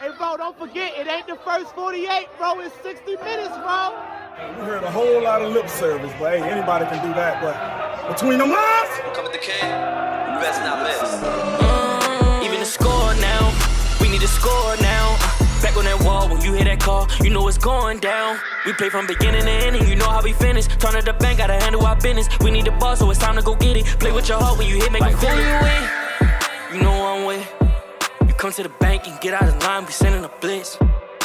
Hey, bro, don't forget, it ain't the first 48, bro. It's 60 minutes, bro. We heard a whole lot of lip service, but hey, anybody can do that. But between them lines, come with the kid, you best not miss. Even the score now, we need to score now. Back on that wall, when you hear that call, you know it's going down. We play from beginning to ending, you know how we finish. Turn to the bank, gotta handle our business. We need the ball, so it's time to go get it. Play with your heart when you hit, make like, who you with? You know I'm with. You come to the bank and get out of line, we sending a blitz.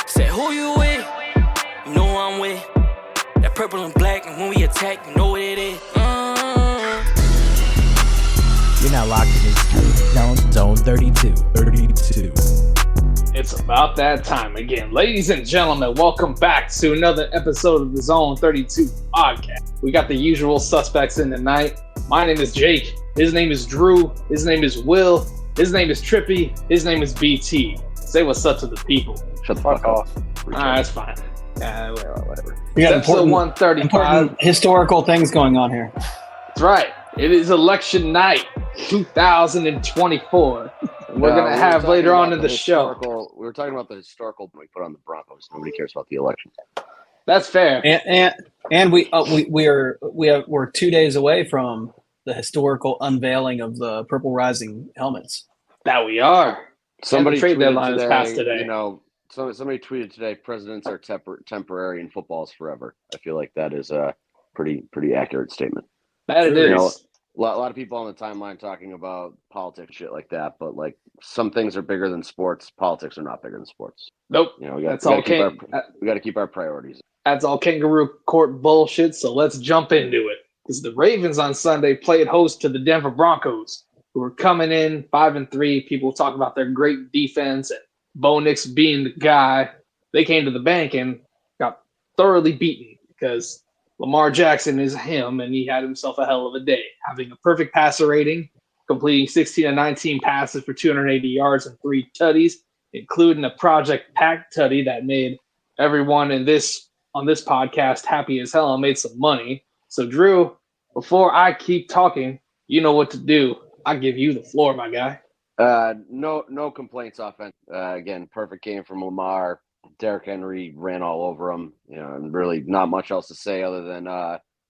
Say who you with? You know I'm with. That purple and black, and when we attack, you know what it is. You're now locked in Zone 32. It's about that time again. Ladies and gentlemen, welcome back to another episode of the Zone 32 podcast. We got the usual suspects in tonight. My name is Jake. His name is Drew. His name is Will. His name is Trippy. His name is BT. Say what's up to the people. Shut the fuck off. That's fine. Whatever. We got episode 135. Historical things going on here. That's right. It is election night 2024. We're going to have later on in the show. We were talking about the historical we put on the Broncos. Nobody cares about the election. That's fair. And we're 2 days away from the historical unveiling of the Purple Rising helmets. That we are. Somebody trade deadline today, is passed today. You know, somebody tweeted today, presidents are temporary and football is forever. I feel like that is a pretty accurate statement. That it is. You know, a lot of people on the timeline talking about politics and shit like that, but like some things are bigger than sports. Politics are not bigger than sports. Nope. You know, we got to keep our priorities. That's all kangaroo court bullshit, so let's jump into it. Because the Ravens on Sunday played host to the Denver Broncos, who were coming in 5-3. People talk about their great defense and Bo Nix being the guy. They came to the bank and got thoroughly beaten because Lamar Jackson is him, and he had himself a hell of a day, having a perfect passer rating, completing 16 of 19 passes for 280 yards and 3 tutties, including a Project Pack tutty that made everyone on this podcast happy as hell and made some money. So, Drew, before I keep talking, you know what to do. I give you the floor, my guy. No complaints offense. Again, perfect game from Lamar. Derrick Henry ran all over him, you know, and really not much else to say other than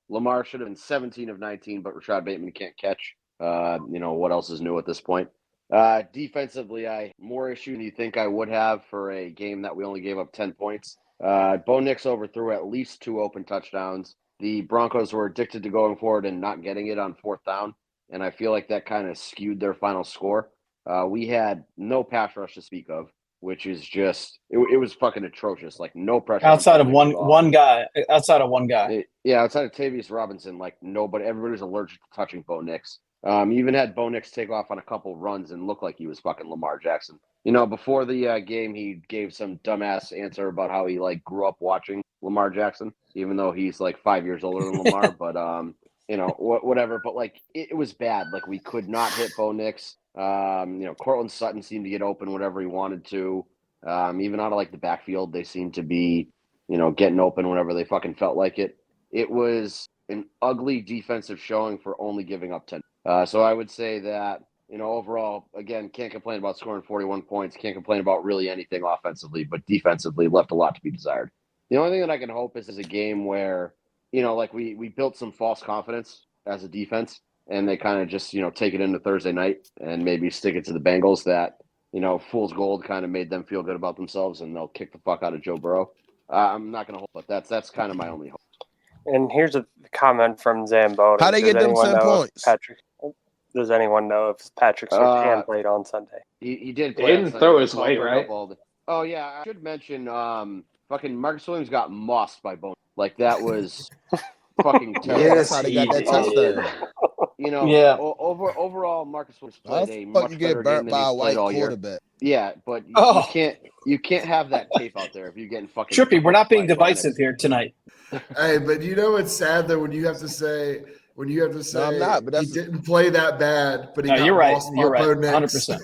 Lamar should have been 17 of 19, but Rashad Bateman can't catch. You know, what else is new at this point? Defensively, I more issue than you think I would have for a game that we only gave up 10 points. Bo Nix overthrew at least 2 open touchdowns. The Broncos were addicted to going forward and not getting it on 4th down, and I feel like that kind of skewed their final score. We had no pass rush to speak of, which is just it was fucking atrocious. Like no pressure outside of one guy. Outside of Tavius Robinson, like nobody. Everybody's allergic to touching Bo Nix. You even had Bo Nix take off on a couple runs and look like he was fucking Lamar Jackson. You know, before the game, he gave some dumbass answer about how he like grew up watching Lamar Jackson, even though he's like 5 years older than Lamar. But you know, whatever. But like it was bad. Like we could not hit Bo Nix. You know, Cortland Sutton seemed to get open whenever he wanted to. Even out of like the backfield, they seemed to be, you know, getting open whenever they fucking felt like it. It was an ugly defensive showing for only giving up 10. So I would say that, you know, overall, again, can't complain about scoring 41 points. Can't complain about really anything offensively, but defensively left a lot to be desired. The only thing that I can hope is a game where, you know, like we built some false confidence as a defense. And they kind of just, you know, take it into Thursday night and maybe stick it to the Bengals that, you know, fool's gold kind of made them feel good about themselves and they'll kick the fuck out of Joe Burrow. I'm not going to hope, but that's kind of my only hope. And here's a comment from Zamboni. How they get them 10 points? Does anyone know if Patrick Surtain played on Sunday? He did play. He didn't throw his weight, right? Oh, yeah. I should mention fucking Marcus Williams got mossed by Bone. Like, that was fucking terrible. Yeah, that's how they got that touchdown. You know, yeah. Overall, Marcus Williams played a much better game than he's played all year. Yeah, but you can't have that tape out there if you're getting fucking Trippy. We're not being divisive here tonight. Hey, but you know it's sad though when you have to say no, I'm not, but he didn't play that bad, but he got you're right. lost You're right. 100%.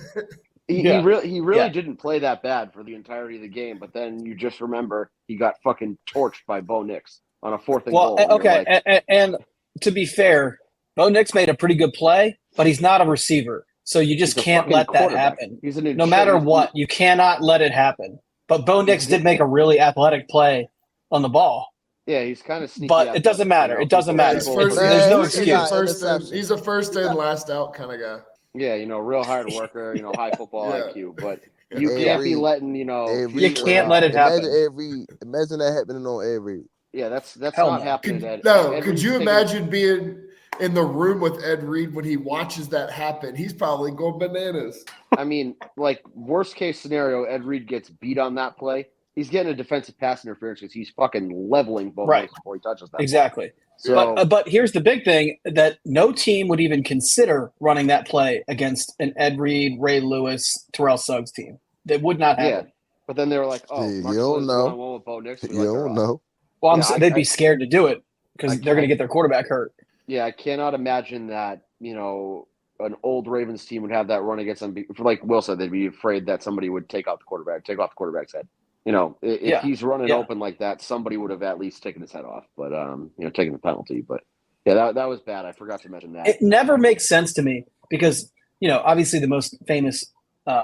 He really didn't play that bad for the entirety of the game, but then you just remember he got fucking torched by Bo Nix on a 4th and goal. Well, okay, and to be fair, Bo Nix made a pretty good play, but he's not a receiver. So you just He's a can't fucking let that quarterback. happen. He's an No matter what, you cannot let it happen. But Bo Nix did make a really athletic play on the ball. Yeah, he's kind of sneaky. But it doesn't matter. It doesn't matter. Man, There's no he's got excuse. He's a first in, last out kind of guy. Yeah, real hard worker, high football IQ. But you Ed can't be Reed. letting, You can't let it happen. Imagine that happening on Ed Reed. Yeah, that's Hell not no. happening. Could you imagine being in the room with Ed Reed when he watches that happen? He's probably going bananas. I mean, like, worst case scenario, Ed Reed gets beat on that play. He's getting a defensive pass interference because he's fucking leveling Bo Nix before he touches that. Exactly. So, but here's the big thing, that no team would even consider running that play against an Ed Reed, Ray Lewis, Terrell Suggs team. That would not happen. yeah. But then they were like, oh, you Mark don't know. one with Bo Nix. You don't know. Well, they'd be scared to do it because they're going to get their quarterback hurt. Yeah, I cannot imagine that, an old Ravens team would have that run against them. Like Will said, they'd be afraid that somebody would take off the quarterback's head. If he's running open like that, somebody would have at least taken his head off, but, taking the penalty. But, yeah, that was bad. I forgot to mention that. It never makes sense to me because, obviously the most famous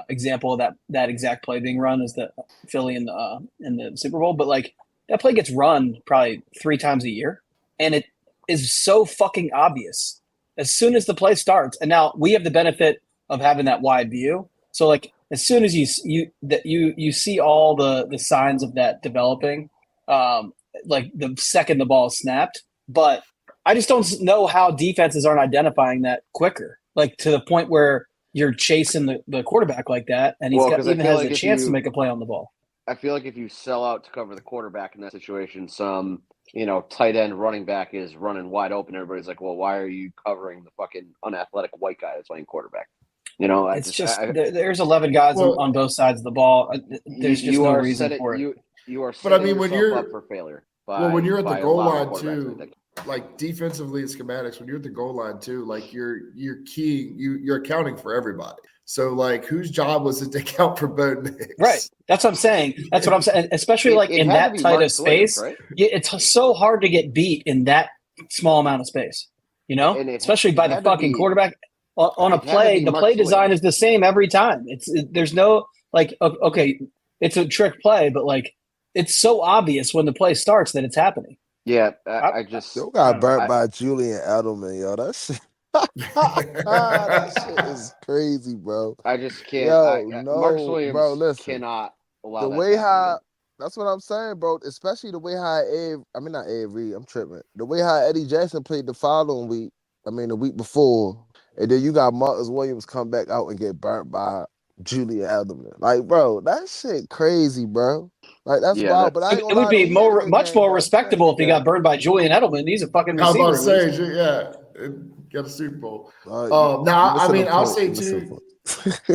example of that exact play being run is the Philly in the Super Bowl. But, like, that play gets run probably 3 times a year, and it is so fucking obvious as soon as the play starts. And now we have the benefit of having that wide view. So, like, as soon as you see all the signs of that developing, like the second the ball is snapped. But I just don't know how defenses aren't identifying that quicker, like to the point where you're chasing the quarterback like that, and he's even has a chance to make a play on the ball. I feel like if you sell out to cover the quarterback in that situation, some tight end running back is running wide open. Everybody's like, well, why are you covering the fucking unathletic white guy that's playing quarterback? There's 11 guys on both sides of the ball. There's just no reason for it. You are setting yourself up for failure. When you're at the goal line too, like defensively and schematics, when you're at the goal line too, like you're accounting for everybody. So like, whose job was it to account for Bo Nix? Right. That's what I'm saying. Especially like in that tight of space, right? It's so hard to get beat in that small amount of space. Especially by the fucking quarterback. On a play, the play design is the same every time. There's no like, okay, it's a trick play, but like it's so obvious when the play starts that it's happening. Yeah, I just got burnt by Julian Edelman, yo. That shit, that shit is crazy, bro. I just can't. Mark Williams, bro, listen, cannot allow the that way how. Again. That's what I'm saying, bro. Especially the way how not Avery. I'm tripping. The way how Eddie Jackson played the following week. The week before. And then you got Marcus Williams come back out and get burnt by Julian Edelman. Like, bro, that shit crazy, bro. Like, that's wild. But it would be much more respectable if he got burned by Julian Edelman. He's a fucking receiver. I was about to say, got a Super Bowl. I'll say too.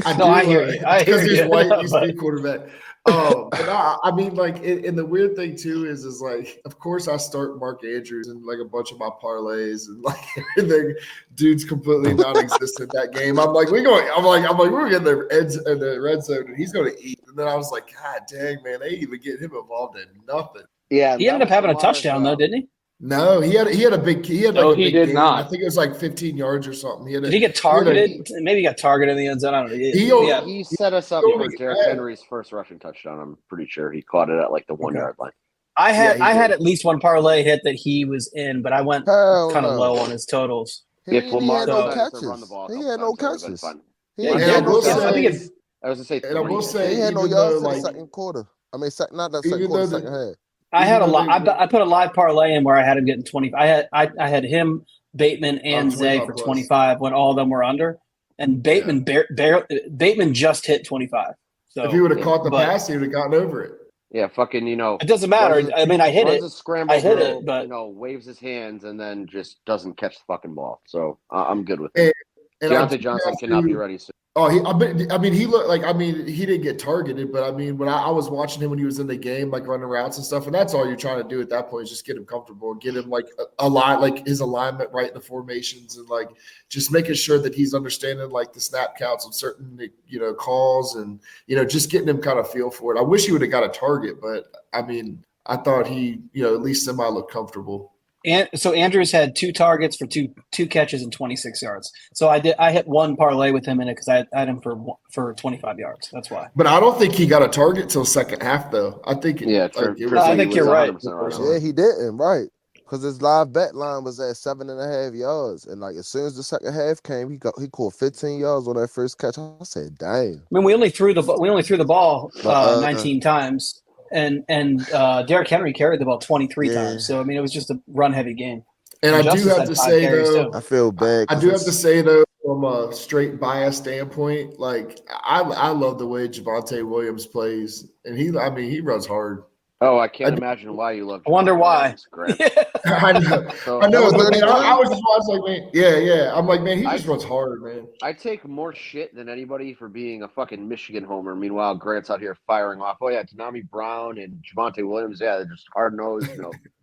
I hear you. Because he's white, he's a quarterback. And the weird thing too is like, of course I start Mark Andrews and like a bunch of my parlays and like everything. Dude's completely non-existent that game. I'm like, we're getting the red zone and he's going to eat. And then I was like, God dang, man, they even get him involved in nothing. Yeah, he ended up having a touchdown though, didn't he? No, he had a big. He did game. Not. I think it was like 15 yards or something. Did he get targeted? Maybe he got targeted in the end zone. I don't know. He set us up for Derrick Henry's first rushing touchdown. I'm pretty sure he caught it at like the 1 yard line. I had at least one parlay hit that he was in, but I went kind of low on his totals. He had no catches. He had no catches. I was gonna say he had no yards in the second quarter. I mean, not that second quarter, second half. I had a lot. I put a live parlay in where I had him getting 20. I had him, Bateman, and Zay for 25 when all of them were under, and Bateman Bateman just hit 25. So if he would have caught the pass, he would have gotten over it. Yeah, fucking, It doesn't matter. I hit it. I hit it, but waves his hands and then just doesn't catch the fucking ball. So I'm good with it. Deontay Johnson cannot be ready soon. Oh, he looked like, he didn't get targeted, but when I was watching him when he was in the game, like running routes and stuff, and that's all you're trying to do at that point is just get him comfortable, get him like his alignment right in the formations, and like just making sure that he's understanding like the snap counts on certain calls, and just getting him kind of feel for it. I wish he would have got a target, but I thought he at least semi looked comfortable. So Andrews had 2 targets for two catches and 26 yards. So I hit one parlay with him in it because I had him for 25 yards. That's why. But I don't think he got a target till second half, though. I think I think you're right. Yeah, he didn't, right. Because his live bet line was at 7.5 yards. And like as soon as the second half came, he caught 15 yards on that first catch. I said, "Damn." I mean, we only threw the ball 19 times, and Derrick Henry carried the ball 23 times. So I mean, it was just a run heavy game. And I do have to say though, I feel bad. I do have to say though, from a straight bias standpoint, like I love the way Javonte Williams plays, and he runs hard. Oh, I can't imagine why you love. I wonder why. I know. So, I know. But I was just watching, like, man, yeah. I'm like, man, he just runs hard, man. I take more shit than anybody for being a fucking Michigan homer. Meanwhile, Grant's out here firing off. Oh yeah, Tanami Brown and Javonte Williams. Yeah, they're just hard nosed.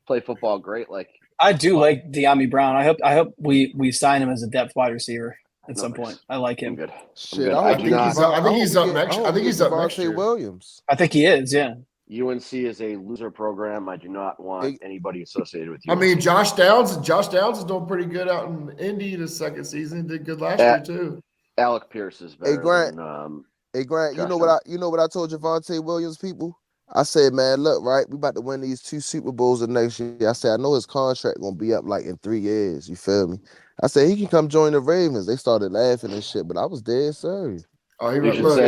Play football great. Like I do like De'Ami Brown. I hope we sign him as a depth wide receiver at some point. I like him. Good. Shit, I think he's up next. I think he's up next year. Williams. I think he is. Yeah. UNC is a loser program. I do not want anybody associated with you. I mean, Josh Downs is doing pretty good out in Indy this second season. Did good last year too. Alec Pierce is better. Hey Grant, you know what I told Javonte Williams people? I said, man, look, right, we about to win these 2 Super Bowls the next year. I said, I know his contract gonna be up like in 3 years. You feel me? I said he can come join the Ravens. They started laughing and shit, but I was dead serious. Oh, he Dave knows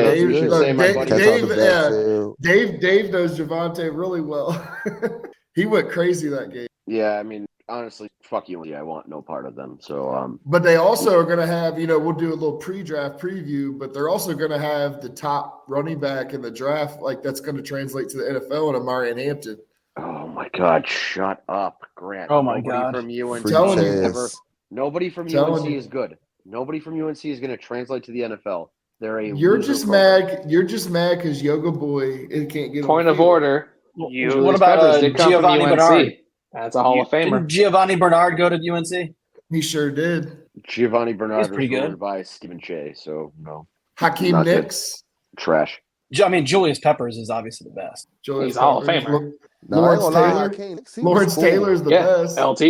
Javonte really well. He went crazy that game. Yeah, I mean, honestly, fuck you. I want no part of them. So, but they also are going to have, we'll do a little pre-draft preview, but they're also going to have the top running back in the draft, like that's going to translate to the NFL and Amari Hampton. Oh my God, shut up, Grant. Oh my God. From UNC, nobody from UNC is good. Nobody from UNC is going to translate to the NFL. You're just mad because Yoga Boy can't get point of order. What about Giovanni Bernard? That's a Hall of Famer. Didn't Giovanni Bernard go to UNC? He sure did. Giovanni Bernard was pretty good by Stephen Shea, so no. Hakeem Nicks, trash. I mean, Julius Peppers is obviously the best. He's a Hall of Famer. Lawrence Taylor's the best. LT,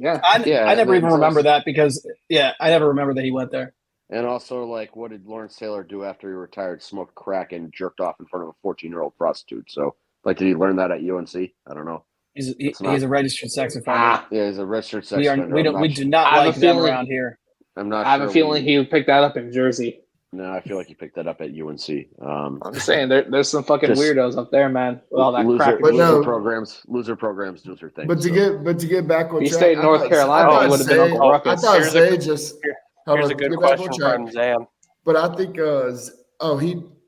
I never even remember that because I never remember that he went there. And also, like, what did Lawrence Taylor do after he retired? Smoked crack and jerked off in front of a 14-year-old prostitute. So, like, did he learn that at UNC? I don't know. He's a registered sex offender. Yeah, he's a registered sex offender. We do not like them around here. I'm not. I have a feeling he picked that up in Jersey. No, I feel like he picked that up at UNC. I'm just saying, there's some fucking weirdos up there, man. With all that crack. Loser programs do their thing. But to get back on track, he stayed in North Carolina, he would have been Uncle Ruckus. I thought Zay just. Here's a good question from Zam. But I think,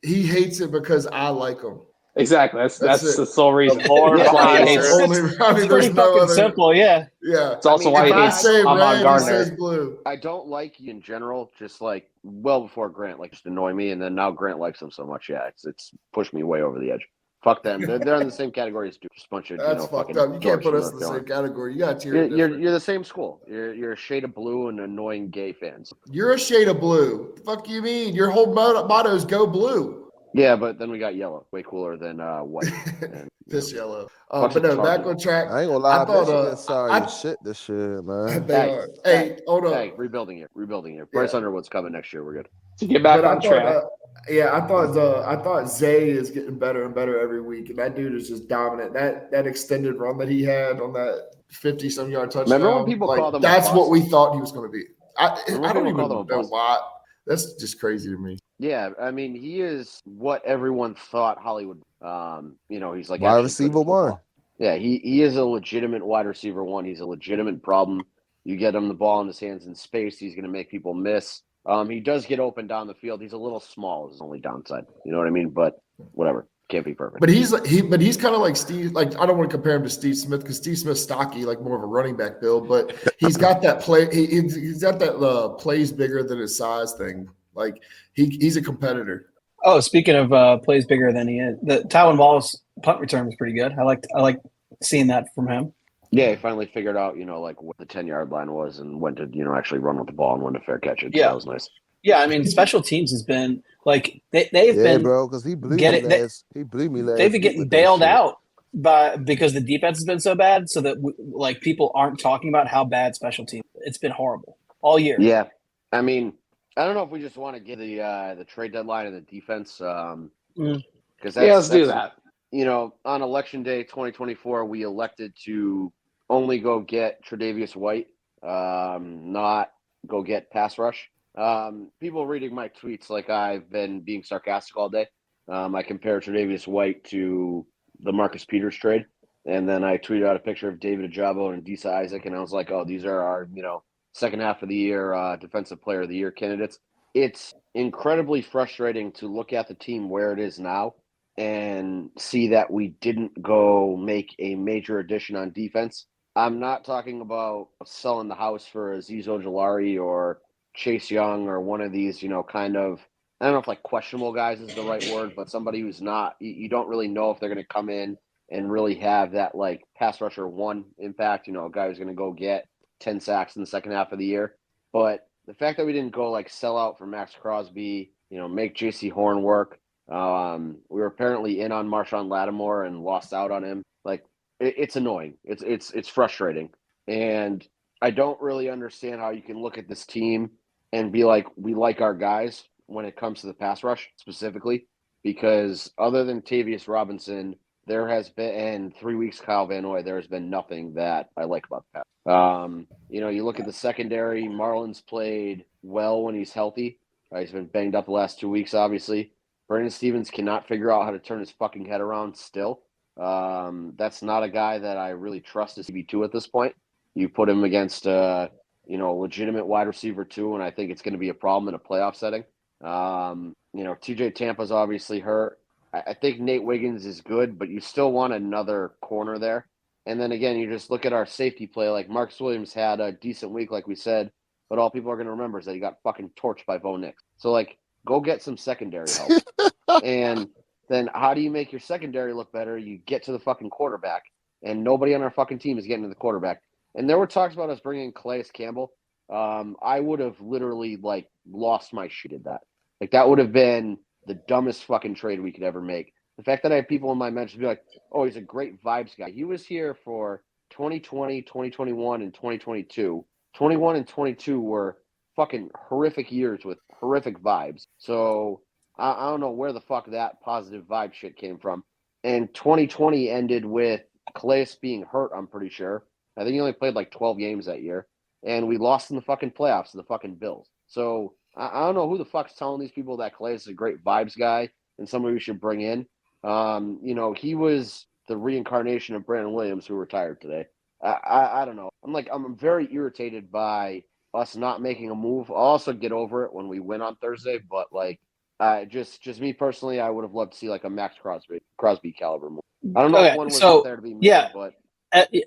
he hates it because I like him. Exactly. That's the sole reason. It's pretty fucking simple, yeah. Yeah. It's also why he hates Ahmad Gardner. Blue. I don't like you in general, just like well before Grant, like just annoy me, and then now Grant likes him so much. Yeah, it's pushed me way over the edge. Fuck them. They're in the same category as just a bunch of That's fucked up. You can't put us in the same category. You got you're the same school. You're a shade of blue and annoying gay fans. You're a shade of blue. The fuck you mean? Your whole motto is go blue. Yeah, but then we got yellow. Way cooler than white. And, this yellow. But no, back on track. I ain't gonna lie. I thought sorry shit this year, man. They are. Hey, hold on. Hey, rebuilding here. Bryce Underwood's coming next year. We're good. To get back on track. I thought Zay is getting better and better every week, and that dude is just dominant. That extended run that he had on that 50-some yard touchdown. Remember when people called him? That's what we thought he was going to be. I don't even know why. That's just crazy to me. Yeah, I mean, he is what everyone thought Hollywood. He's like wide receiver one. Yeah, he is a legitimate wide receiver one. He's a legitimate problem. You get him the ball in his hands in space, he's going to make people miss. He does get open down the field. He's a little small. Is his only downside. You know what I mean? But whatever. Can't be perfect. But he's kind of like Steve. Like, I don't want to compare him to Steve Smith because Steve Smith's stocky, like more of a running back build. But he's got that play. He's got that plays bigger than his size thing. Like he's a competitor. Oh, speaking of plays bigger than he is, the Tylan Wallace punt return was pretty good. I like seeing that from him. Yeah, he finally figured out, like what the 10-yard line was and when to, actually run with the ball and when to fair catch it. Yeah, that was nice. Yeah, I mean, special teams has been like they've been bro, because he blew me last. They've been getting bailed out because the defense has been so bad, so that like people aren't talking about how bad special teams. It's been horrible all year. Yeah, I mean, I don't know if we just want to get the trade deadline and the defense because let's do that. You know, on election day 2024, we elected to only go get Tre'Davious White, not go get pass rush. People reading my tweets like I've been being sarcastic all day. I compare Tre'Davious White to the Marcus Peters trade, and then I tweeted out a picture of David Ajabo and Adisa Isaac, and I was like, "Oh, these are our second half of the year defensive player of the year candidates." It's incredibly frustrating to look at the team where it is now and see that we didn't go make a major addition on defense. I'm not talking about selling the house for Azeez Ojulari or Chase Young or one of these, kind of, I don't know if like questionable guys is the right word, but somebody who's not, you don't really know if they're going to come in and really have that like pass rusher one impact, a guy who's going to go get 10 sacks in the second half of the year. But the fact that we didn't go like sell out for Max Crosby, make JC Horn work. We were apparently in on Marshawn Lattimore and lost out on him. Like it's annoying. It's frustrating. And I don't really understand how you can look at this team and be like, we like our guys when it comes to the pass rush specifically, because other than Tavius Robinson, there has been, and 3 weeks Kyle Van Noy, there has been nothing that I like about the pass. You look at the secondary, Marlon's played well when he's healthy. He's been banged up the last 2 weeks, obviously. Brandon Stevens cannot figure out how to turn his fucking head around still. That's not a guy that I really trust as CB2 at this point. You put him against, legitimate wide receiver 2, and I think it's going to be a problem in a playoff setting. TJ Tampa's obviously hurt. I think Nate Wiggins is good, but you still want another corner there. And then again, you just look at our safety play. Like Marcus Williams had a decent week, like we said, but all people are going to remember is that he got fucking torched by Bo Nix. So like, go get some secondary help. And then how do you make your secondary look better? You get to the fucking quarterback, and nobody on our fucking team is getting to the quarterback. And there were talks about us bringing Calais Campbell. I would have literally like lost my shit at that. Like that would have been the dumbest fucking trade we could ever make. The fact that I have people in my mentions be like, oh, he's a great vibes guy. He was here for 2020, 2021, and 2022. 21 and 22 were fucking horrific years with horrific vibes. So I don't know where the fuck that positive vibe shit came from. And 2020 ended with Calais being hurt, I'm pretty sure. I think he only played like 12 games that year. And we lost in the fucking playoffs to the fucking Bills. So I don't know who the fuck's telling these people that Calais is a great vibes guy and somebody we should bring in. He was the reincarnation of Brandon Williams who retired today. I don't know. I'm very irritated by us not making a move. I'll also get over it when we win on Thursday, but like just me personally, I would have loved to see like a Max Crosby caliber move. I don't know if one was up there to be made, but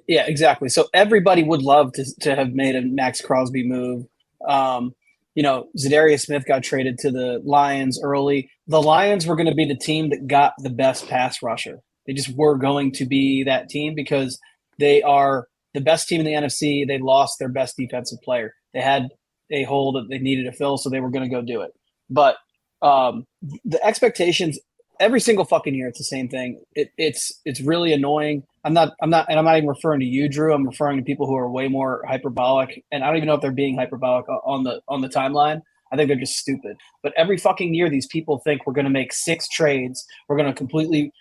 yeah, exactly. So everybody would love to have made a Max Crosby move. Zadarius Smith got traded to the Lions early. The Lions were going to be the team that got the best pass rusher. They just were going to be that team because they are the best team in the NFC. They lost their best defensive player. They had a hole that they needed to fill, so they were going to go do it. But the expectations every single fucking year, it's the same thing. It's really annoying. I'm not even referring to you, Drew. I'm referring to people who are way more hyperbolic, and I don't even know if they're being hyperbolic on the timeline. I think they're just stupid. But every fucking year, these people think we're going to make 6 trades. We're going to completely,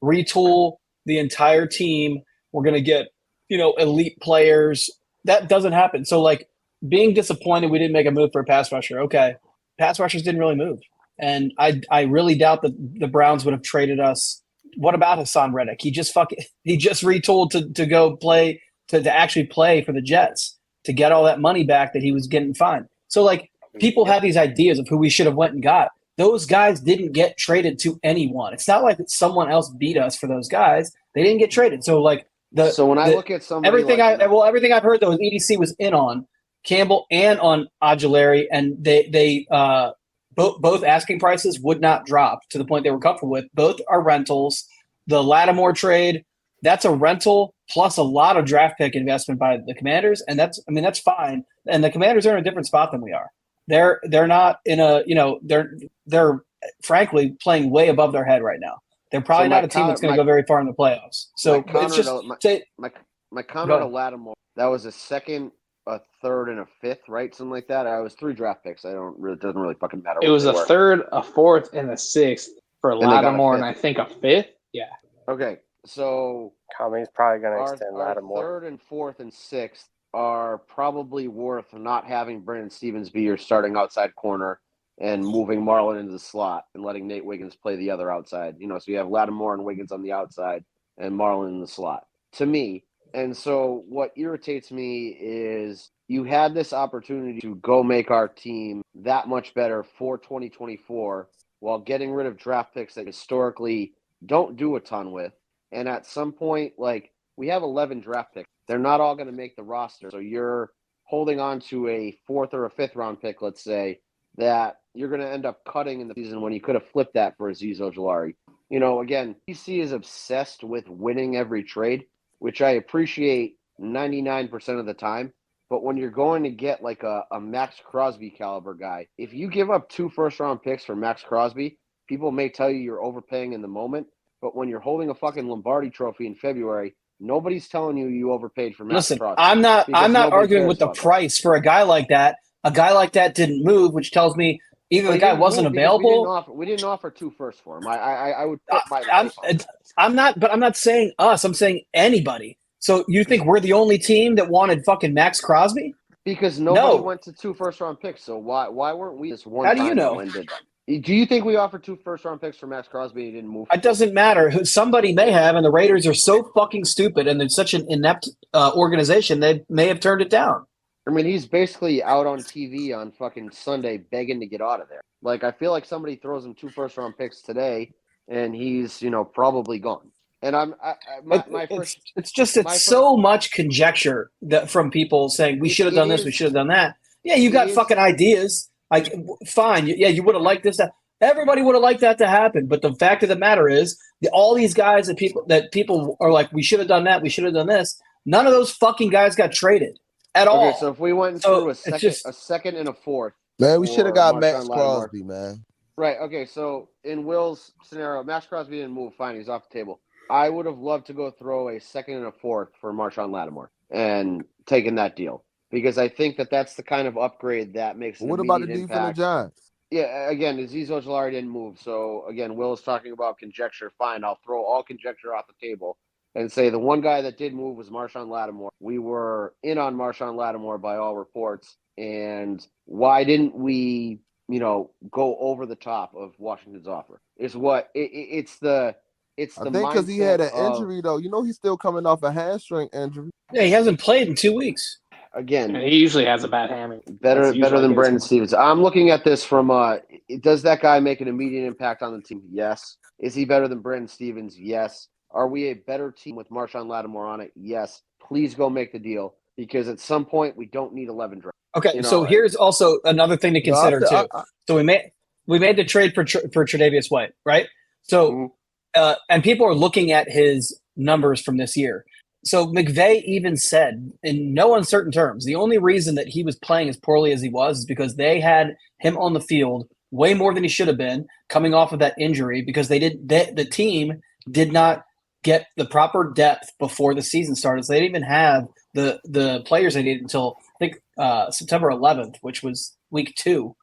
retool the entire team. We're going to get, elite players. That doesn't happen. So, like, being disappointed we didn't make a move for a pass rusher. Okay, pass rushers didn't really move, and I really doubt that the Browns would have traded us. What about Hassan Reddick? He just retooled to go play to actually play for the Jets to get all that money back that he was getting fined. So like people have these ideas of who we should have went and got. Those guys didn't get traded to anyone. It's not like someone else beat us for those guys. They didn't get traded. So like I look at somebody everything I've heard though is EDC was in on Campbell and on Ojulari, and they both asking prices would not drop to the point they were comfortable with. Both are rentals. The Lattimore trade, that's a rental plus a lot of draft pick investment by the Commanders, and that's fine. And the Commanders are in a different spot than we are. They're not in a they're frankly playing way above their head right now. They're probably So not a team that's going to go very far in the playoffs. So it's just my comment to Lattimore. That was a second, a third, and a fifth, right? Something like that. I was 3 draft picks. It doesn't really fucking matter. It was a third, a fourth, and a sixth for Lattimore, and I think a fifth. Yeah. Okay, so Tommy's probably going to extend our Lattimore. third and fourth and sixth are probably worth not having Brandon Stevens be your starting outside corner and moving Marlon into the slot and letting Nate Wiggins play the other outside. So you have Lattimore and Wiggins on the outside and Marlon in the slot. To me, and so what irritates me is you had this opportunity to go make our team that much better for 2024 while getting rid of draft picks that historically don't do a ton with. And at some point, we have 11 draft picks. They're not all going to make the roster. So you're holding on to a 4th or a 5th round pick, let's say, that you're going to end up cutting in the season when you could have flipped that for Azeez Ojulari. Again, DC is obsessed with winning every trade, which I appreciate 99% of the time. But when you're going to get a Max Crosby caliber guy, if you give up 2 first-round picks for Max Crosby, people may tell you you're overpaying in the moment. But when you're holding a fucking Lombardi trophy in February, nobody's telling you overpaid for Max Crosby. I'm not arguing with the price for a guy like that. A guy like that didn't move, which tells me either the guy wasn't available. We didn't offer 2 firsts for him. I would put my I'm not saying us. I'm saying anybody. So you think we're the only team that wanted fucking Max Crosby? Because nobody went to 2 first-round picks. So why weren't we this one How time? do you know? Do you think we offered 2 first-round picks for Max Crosby and he didn't move? It doesn't matter. Somebody may have, and the Raiders are so fucking stupid, and they're such an inept organization, they may have turned it down. I mean, he's basically out on TV on fucking Sunday begging to get out of there. I feel like somebody throws him 2 first-round picks today, and he's, probably gone. And it's so much conjecture that from people saying we should have done this, we should have done that. Yeah, you got fucking ideas. Fine. Yeah, you would have liked this. Everybody would have liked that to happen. But the fact of the matter is, all these guys that people are like, we should have done that, we should have done this. None of those fucking guys got traded at all. Okay, so if we went through a second and a fourth, man, we should have got Max Crosby, man. Right. Okay. So in Will's scenario, Max Crosby didn't move. Fine, he's off the table. I would have loved to go throw a second and a fourth for Marshawn Lattimore and taken that deal because I think that's the kind of upgrade that makes. What about the defensive Giants? Yeah. Again, Azeez Ojulari didn't move. So again, Will is talking about conjecture. Fine, I'll throw all conjecture off the table and say the one guy that did move was Marshawn Lattimore. We were in on Marshawn Lattimore by all reports. And why didn't we, go over the top of Washington's offer? It's the I think because he had an injury, though. He's still coming off a hamstring injury. Yeah, he hasn't played in 2 weeks. Again, and he usually has a bad hammy. Better than Brandon Stevens. I'm looking at this from does that guy make an immediate impact on the team? Yes. Is he better than Brandon Stevens? Yes. Are we a better team with Marshawn Lattimore on it? Yes. Please go make the deal because at some point we don't need 11 draft. Okay, so here's also another thing to consider too. So we made the trade for Tre'Davious White, right? So and people are looking at his numbers from this year. So McVay even said in no uncertain terms, the only reason that he was playing as poorly as he was is because they had him on the field way more than he should have been coming off of that injury because the team did not get the proper depth before the season started. So they didn't even have the players they needed until I think September 11th, which was week 2.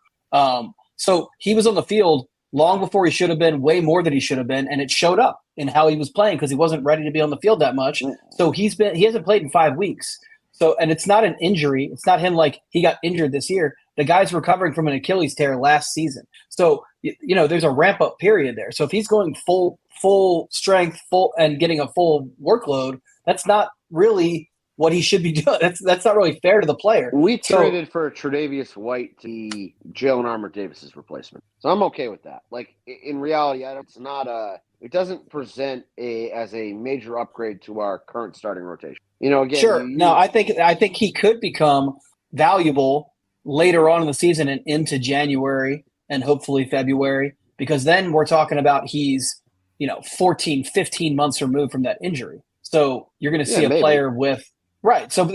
So he was on the field long before he should have been, way more than he should have been, and it showed up in how he was playing because he wasn't ready to be on the field that much. So he hasn't played in 5 weeks. So, and it's not an injury. It's not him like he got injured this year. The guy's recovering from an Achilles tear last season. So, there's a ramp up period there. So if he's going full strength, and getting a full workload, that's not really what he should be doing. That's not really fair to the player. We traded for Tre'Davious White to be Jalen Armour Davis's replacement. So I'm okay with that. In reality, it doesn't present as a major upgrade to our current starting rotation. Again, sure. No, I think he could become valuable later on in the season and into January and hopefully February, because then we're talking about he's, 14, 15 months removed from that injury. So you're going to see a player with right. So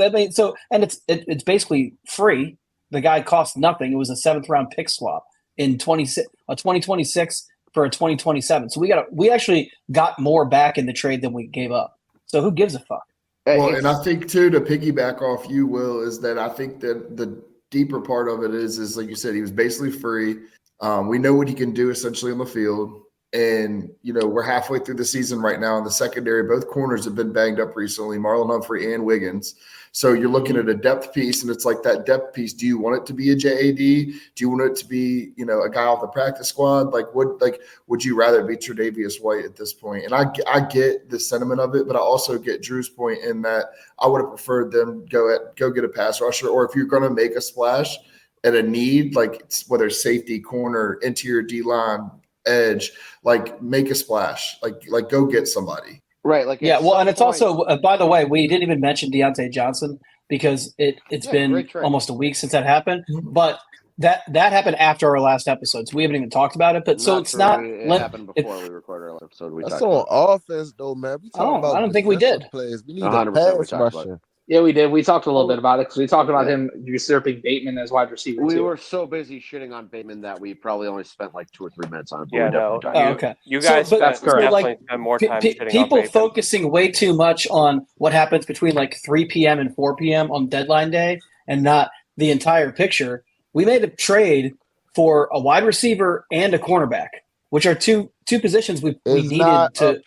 and it's basically free. The guy cost nothing. It was a 7th round pick swap in 2026 for a 2027. So we actually got more back in the trade than we gave up. So who gives a fuck? Well, and I think too, to piggyback off you, Will, is that I think that the deeper part of it is like you said, he was basically free. We know what he can do essentially on the field. And, we're halfway through the season right now in the secondary. Both corners have been banged up recently, Marlon Humphrey and Wiggins. So you're looking at a depth piece, and it's like that depth piece. Do you want it to be a JAD? Do you want it to be, a guy off the practice squad? Would you rather be Tre'Davious White at this point? And I get the sentiment of it, but I also get Drew's point in that I would have preferred them go get a pass rusher, or if you're going to make a splash at a need, whether it's safety, corner, interior D-line, edge, make a splash, go get somebody. Right. And it's also, by the way, we didn't even mention Deontay Johnson because it's been almost a week since that happened. Mm-hmm. But that happened after our last episode, so we haven't even talked about it. But it happened before we recorded our episode. That's on offense, though, man. I don't think we did. Players. We need a pass rusher. Yeah, we did. We talked a little bit about it because we talked about him usurping Bateman as wide receiver. We were so busy shitting on Bateman that we probably only spent 2 or 3 minutes on him. Yeah, no. Okay. You guys spent more time shitting on people Bateman. Focusing way too much on what happens between 3 p.m. and 4 p.m. on deadline day and not the entire picture. We made a trade for a wide receiver and a cornerback, which are two positions we needed to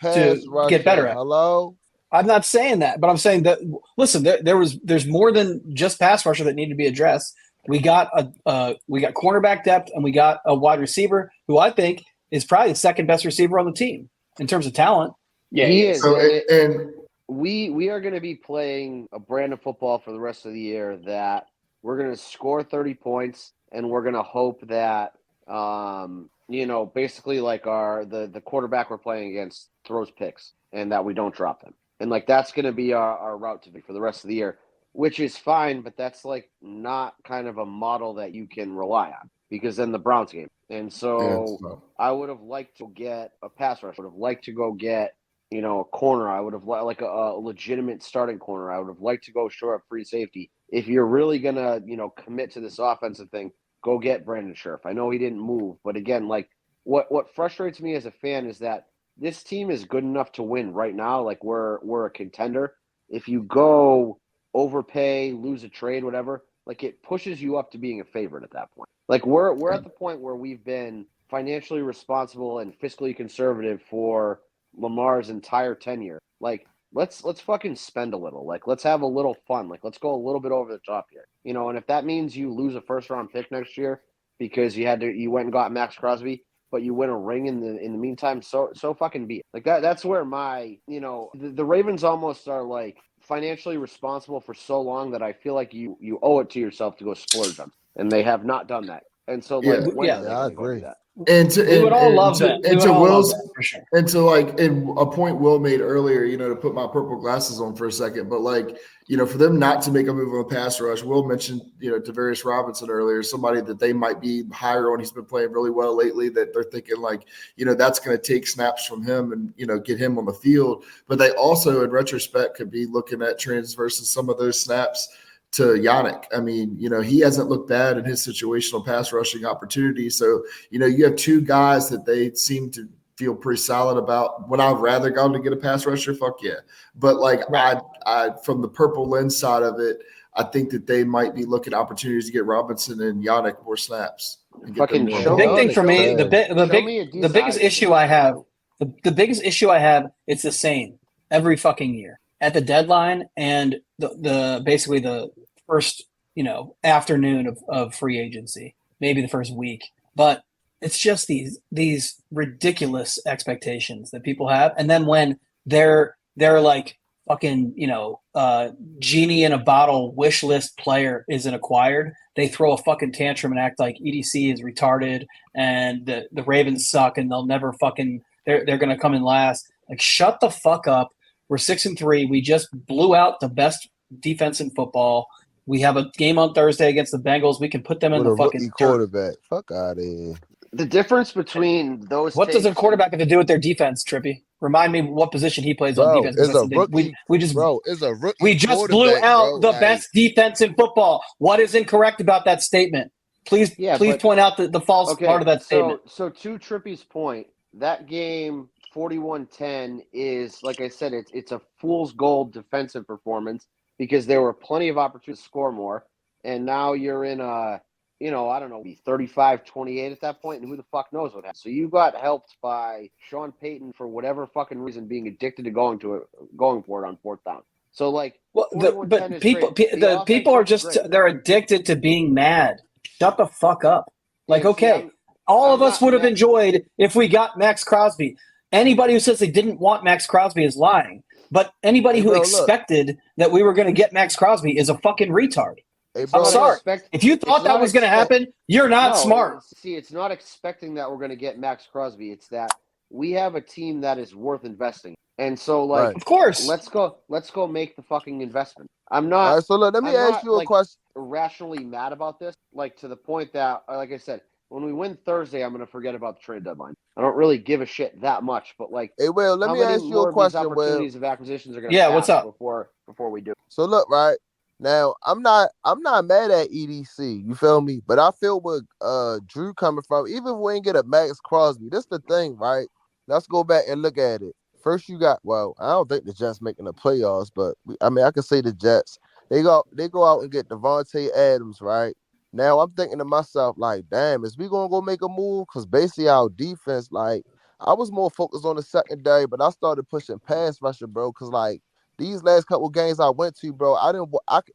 get better at. Hello? I'm not saying that, but I'm saying that. Listen, there's more than just pass rusher that need to be addressed. We got cornerback depth, and we got a wide receiver who I think is probably the second best receiver on the team in terms of talent. Yeah, he is. So, and we are going to be playing a brand of football for the rest of the year that we're going to score 30 points, and we're going to hope that basically the quarterback we're playing against throws picks and that we don't drop them. And that's going to be our route to be for the rest of the year, which is fine, but that's not kind of a model that you can rely on because then the Browns game. And so I would have liked to get a pass rush. I would have liked to go get, a corner. I would have liked a legitimate starting corner. I would have liked to go shore up free safety. If you're really going to, commit to this offensive thing, go get Brandon Scherf. I know he didn't move, but again, what frustrates me as a fan is that this team is good enough to win right now. We're a contender. If you go overpay, lose a trade, whatever, it pushes you up to being a favorite at that point. We're at the point where we've been financially responsible and fiscally conservative for Lamar's entire tenure. Let's fucking spend a little. Let's have a little fun. Let's go a little bit over the top here. And if that means you lose a first round pick next year because you went and got Max Crosby, but you win a ring in the meantime, so fucking be it. That's where my, the Ravens almost are financially responsible for so long that I feel like you owe it to yourself to go splurge them, and they have not done that. And so I agree. That? And we would all love that. And to Will's, for sure. and to in a point Will made earlier, to put my purple glasses on for a second, but for them not to make a move on a pass rush, Will mentioned, Tavarius Robinson earlier, somebody that they might be higher on. He's been playing really well lately that they're thinking that's going to take snaps from him and, get him on the field. But they also, in retrospect, could be looking at transversing some of those snaps to Yannick. I mean, he hasn't looked bad in his situational pass rushing opportunities. So, you have two guys that they seem to feel pretty solid about. Would I rather go to get a pass rusher? Fuck yeah. But I from the purple lens side of it, I think that they might be looking at opportunities to get Robinson and Yannick more snaps. Fucking the big thing for me, the biggest issue I have, the biggest issue I have, it's the same every fucking year at the deadline and the basically the first, afternoon of free agency, maybe the first week. But it's just these ridiculous expectations that people have. And then when they're fucking, genie in a bottle wish list player isn't acquired, they throw a fucking tantrum and act like EDC is retarded and the Ravens suck and they'll never fucking they're gonna come in last. Shut the fuck up. We're 6-3. We just blew out the best defense in football. We have a game on Thursday against the Bengals. We can put them in the fucking quarterback. Fuck out of here. The difference between those. What does a quarterback have to do with their defense, Trippy? Remind me what position he plays on defense. It's a rookie. It's a rookie. We just blew out the best defense in football. What is incorrect about that statement? Please point out the false part of that statement. So to Trippy's point, that game 41-10 is, like I said, it's a fool's gold defensive performance because there were plenty of opportunities to score more, and now you're in a, I don't know, 35-28 at that point, and who the fuck knows what happened. So you got helped by Sean Payton for whatever fucking reason being addicted to going for it on fourth down. So like, but people are just they're addicted to being mad. Shut the fuck up. Like, okay, all of us would have enjoyed if we got Max Crosby. Anybody who says they didn't want Max Crosby is lying. But anybody who expected that we were going to get Max Crosby is a fucking retard. Hey, bro, I'm sorry. If you thought that was going to happen, you're not smart. See, it's not expecting that we're going to get Max Crosby. It's that we have a team that is worth investing. And so, like, of course, let's go make the fucking investment. I'm not. All right, so look, let me ask you a question. Irrationally mad about this, like to the point that, like I said, when we win Thursday, I'm going to forget about the trade deadline. I don't really give a shit that much, but like, hey, Will, let me ask you a question. Opportunities of acquisitions are going to pass what's up before we do. So look, right now, I'm not mad at EDC. You feel me? But I feel where Drew coming from. Even if we ain't get a Max Crosby, this the thing, right? Let's go back and look at it. First, you got I don't think the Jets making the playoffs, but I can say the Jets. They go out and get Devontae Adams, right? Now I'm thinking to myself, like, damn, is we gonna go make a move? Because basically our defense, like, I was more focused on the secondary, but I started pushing pass rusher, bro. Because like these last couple games I went to, bro, I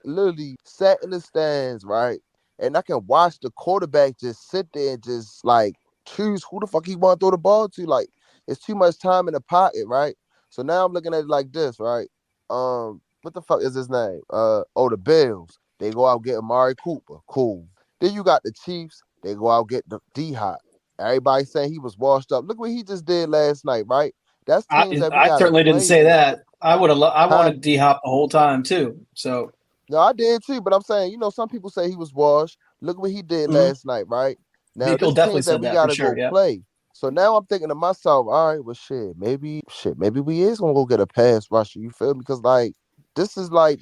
literally sat in the stands, right, and I can watch the quarterback just sit there and just like choose who the fuck he want to throw the ball to. Like, it's too much time in the pocket, right? So now I'm looking at it like this, right? What the fuck is his name? The Bills. They go out get Amari Cooper. Cool. Then you got the Chiefs. They go out get the D-Hop. Everybody saying he was washed up. Look what he just did last night, right? That's teams that we I certainly didn't say that. I would have. I wanted D-Hop the whole time too. So no, I did too. But I'm saying, some people say he was washed. Look what he did last night, right? Now people definitely said that for sure. Yeah. Play. So now I'm thinking to myself, all right, well, maybe we is gonna go get a pass rusher. You feel me? Because like this is like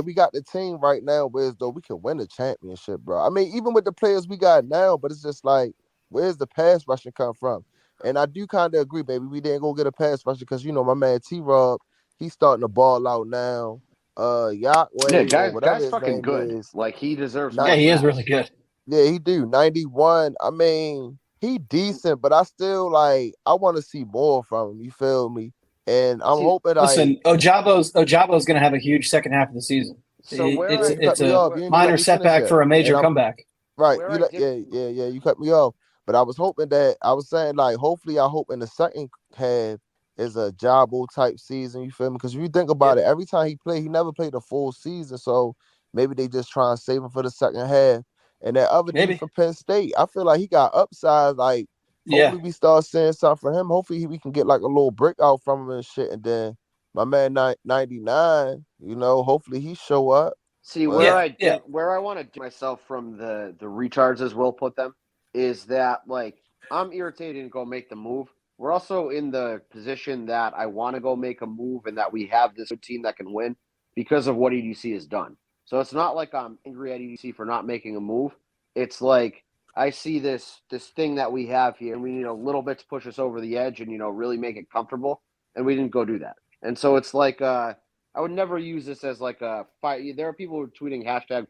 we got the team right now where as though we can win the championship, bro. I mean, even with the players we got now, but it's just like, where's the pass rushing come from? And I do kind of agree, baby. We didn't go get a pass rusher because my man T-Rob, he's starting to ball out now. Yahweh, guy's fucking good. Is. Like he deserves. Yeah, he is really good. Yeah, he do 91. I mean, he decent, but I still I want to see more from him. You feel me? And I'm hoping. Listen, Ojabo's going to have a huge second half of the season. So it's a minor setback for a major comeback. Right? You cut me off. But I was hoping that hopefully I hope in the second half is a Jabo type season. You feel me? Because if you think about it, every time he played, he never played a full season. So maybe they just try and save him for the second half. And that other dude from Penn State, I feel like he got upside. Like, hopefully we start seeing something for him. Hopefully we can get like a little breakout from him and shit. And then my man 99, hopefully he show up. See, where I want to do myself from the retards, as Will put them, is that like I'm irritated to go make the move. We're also in the position that I want to go make a move and that we have this team that can win because of what EDC has done. So it's not like I'm angry at EDC for not making a move. It's like I see this thing that we have here, and we need a little bit to push us over the edge and really make it comfortable, and we didn't go do that. And so it's like I would never use this as like a fire. There are people who are tweeting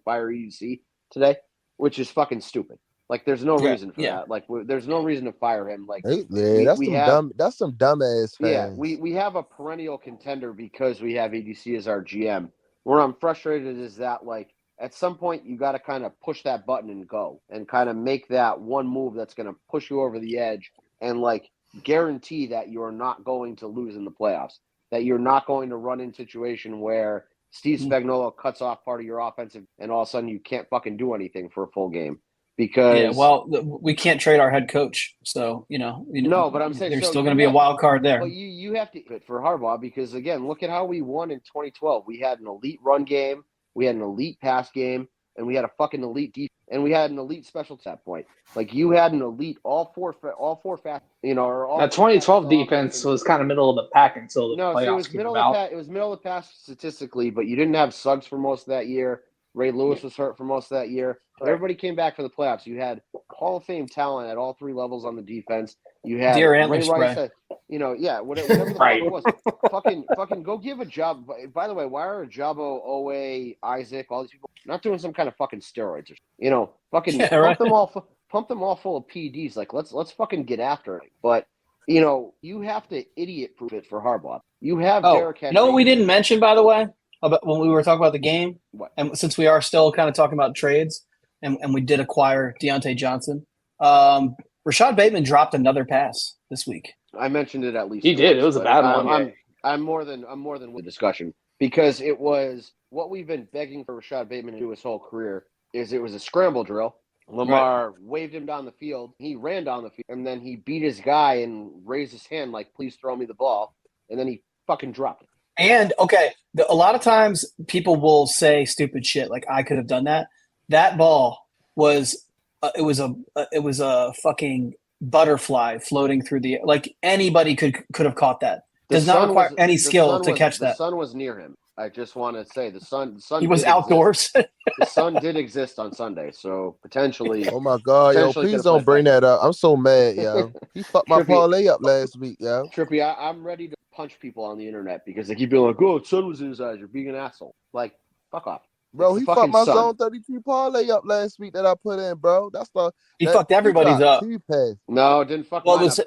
#FireEDC today, which is fucking stupid. Like, there's no reason for that. Like, there's no reason to fire him. Like, that's some dumbass fans. Yeah, we have a perennial contender because we have EDC as our GM. Where I'm frustrated is that, like, at some point you got to kind of push that button and go and kind of make that one move that's going to push you over the edge and, like, guarantee that you're not going to lose in the playoffs, that you're not going to run in a situation where Steve Spagnuolo cuts off part of your offensive and all of a sudden you can't fucking do anything for a full game. Because we can't trade our head coach, so no, but I'm saying there's still going to be a wild card there. But you have to fit for Harbaugh because again, look at how we won in 2012. We had an elite run game, we had an elite pass game, and we had a fucking elite defense, and we had an elite special at that point. Like you had an elite all four fast, that 2012 defense was kind of middle of the pack until the playoffs it was middle of the pack. It was middle of the pack statistically, but you didn't have Suggs for most of that year. Ray Lewis was hurt for most of that year. Right. Everybody came back for the playoffs. You had Hall of Fame talent at all three levels on the defense. You had Deer Ray antler Rice. spray. Whatever the Right. fuck it was. Fucking go give a job. By the way, why are Jabo, Owe, Isaac, all these people not doing some kind of fucking steroids or fucking Yeah, right. pump them all full of PEDs. Like let's fucking get after it. But you have to idiot proof it for Harbaugh. You have Derrick Henry. You know what we didn't mention, by the way, about when we were talking about the game? What? And since we are still kind of talking about trades, and we did acquire Deontay Johnson, Rashad Bateman dropped another pass this week. I mentioned it at least. He did. It was a bad one. I'm more than with the discussion because it was what we've been begging for Rashad Bateman to do his whole career. It was a scramble drill. Lamar waved him down the field. He ran down the field, and then he beat his guy and raised his hand like, "Please throw me the ball," and then he fucking dropped it. And a lot of times people will say stupid shit like I could have done that. That ball was it was a fucking butterfly floating through the air. Like anybody could have caught that. Does not require any skill to catch that. The sun was near him. I just want to say the sun. He was outdoors. The sun did exist on Sunday, so potentially. Oh my God, yo! Please don't bring that up. I'm so mad, yo. He fucked my parlay up last week, yo. Trippy, I'm ready to punch people on the internet because they keep being like, "Oh, the sun was in his eyes. You're being an asshole." Like, fuck off. Bro, he fucked my Zone 33 parlay up last week that I put in, bro. He fucked everybody's up. No, it didn't fuck mine up.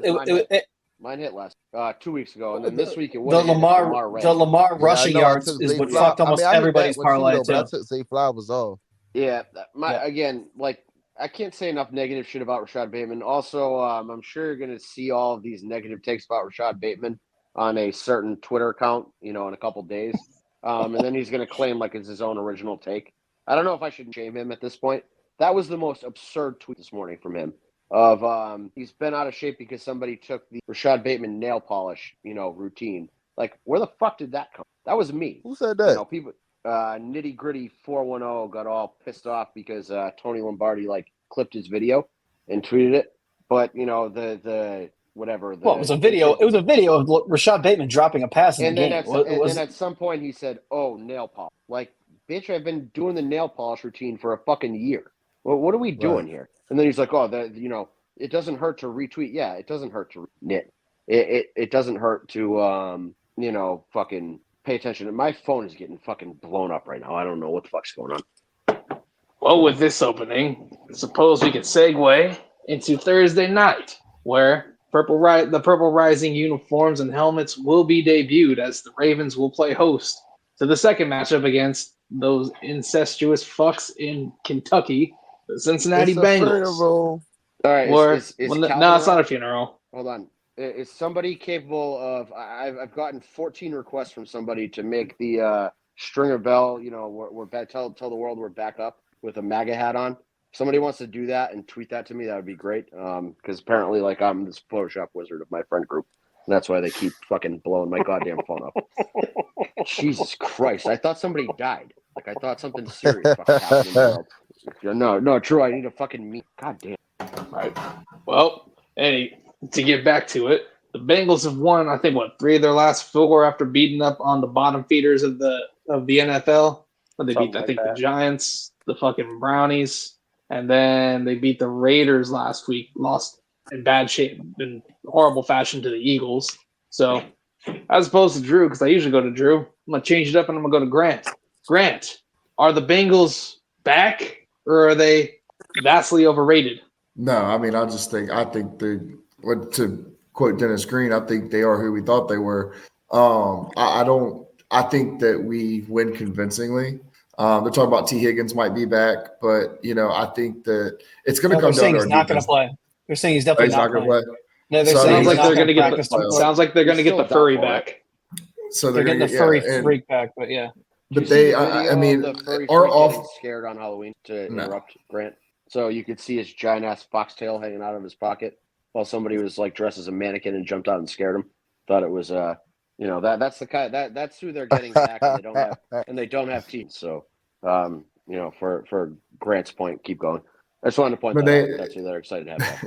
It, Mine hit last 2 weeks ago, and then this week it the Lamar rushing yards is what fucked almost everybody's parlay too. I took Zay Flowers off. Yeah, again, like I can't say enough negative shit about Rashad Bateman. Also, I'm sure you're gonna see all of these negative takes about Rashad Bateman on a certain Twitter account, in a couple days, and then he's gonna claim like it's his own original take. I don't know if I should shame him at this point. That was the most absurd tweet this morning from him. Of he's been out of shape because somebody took the Rashad Bateman nail polish, routine. Like, where the fuck did that come? That was me. Who said that? People, nitty gritty 410 got all pissed off because Tony Lombardi clipped his video and tweeted it. But the whatever. It was a video. It was a video of Rashad Bateman dropping a pass in the game. Then at some point he said, "Oh, nail polish." Like, bitch, I've been doing the nail polish routine for a fucking year. Well, what are we doing here? And then he's like, "Oh, it doesn't hurt to retweet." Yeah, it doesn't hurt to knit. It doesn't hurt to fucking pay attention. My phone is getting fucking blown up right now. I don't know what the fuck's going on. Well, with this opening, suppose we could segue into Thursday night, where the Purple Rising uniforms and helmets will be debuted as the Ravens will play host to the second matchup against those incestuous fucks in Kentucky, the Cincinnati Bengals. All right, no, it's not a funeral. Hold on. Is somebody capable of? I've gotten 14 requests from somebody to make the Stringer Bell. We're back. Tell the world we're back up with a MAGA hat on. If somebody wants to do that and tweet that to me, that would be great. Because apparently, I'm this Photoshop wizard of my friend group. And that's why they keep fucking blowing my goddamn phone up. Jesus Christ! I thought somebody died. I thought something serious fucking happened in the world. No, Drew. I need a fucking meet. God damn. All right. Well, to get back to it, the Bengals have won, I think, 3 of their last 4 after beating up on the bottom feeders of the NFL. They beat, the Giants, the fucking Brownies, and then they beat the Raiders last week. Lost in bad shape, in horrible fashion to the Eagles. So, as opposed to Drew, because I usually go to Drew, I'm gonna change it up and I'm gonna go to Grant. Grant, are the Bengals back, or are they vastly overrated? No, I think to quote Dennis Green, I think they are who we thought they were. I think that we win convincingly. They're talking about T. Higgins might be back, but I think that it's going to come down to he's not going to play. They're saying he's definitely not going to play. No, they're saying sounds like they're going to get the furry back. So they're getting the furry freak back, but yeah. But they, are off scared on Halloween to interrupt Grant. So you could see his giant ass foxtail hanging out of his pocket while somebody was dressed as a mannequin and jumped out and scared him. Thought it was that's the kind that's who they're getting back, and they don't have teams. So for Grant's point, keep going. I just wanted to point that out. That's who they're excited to have back.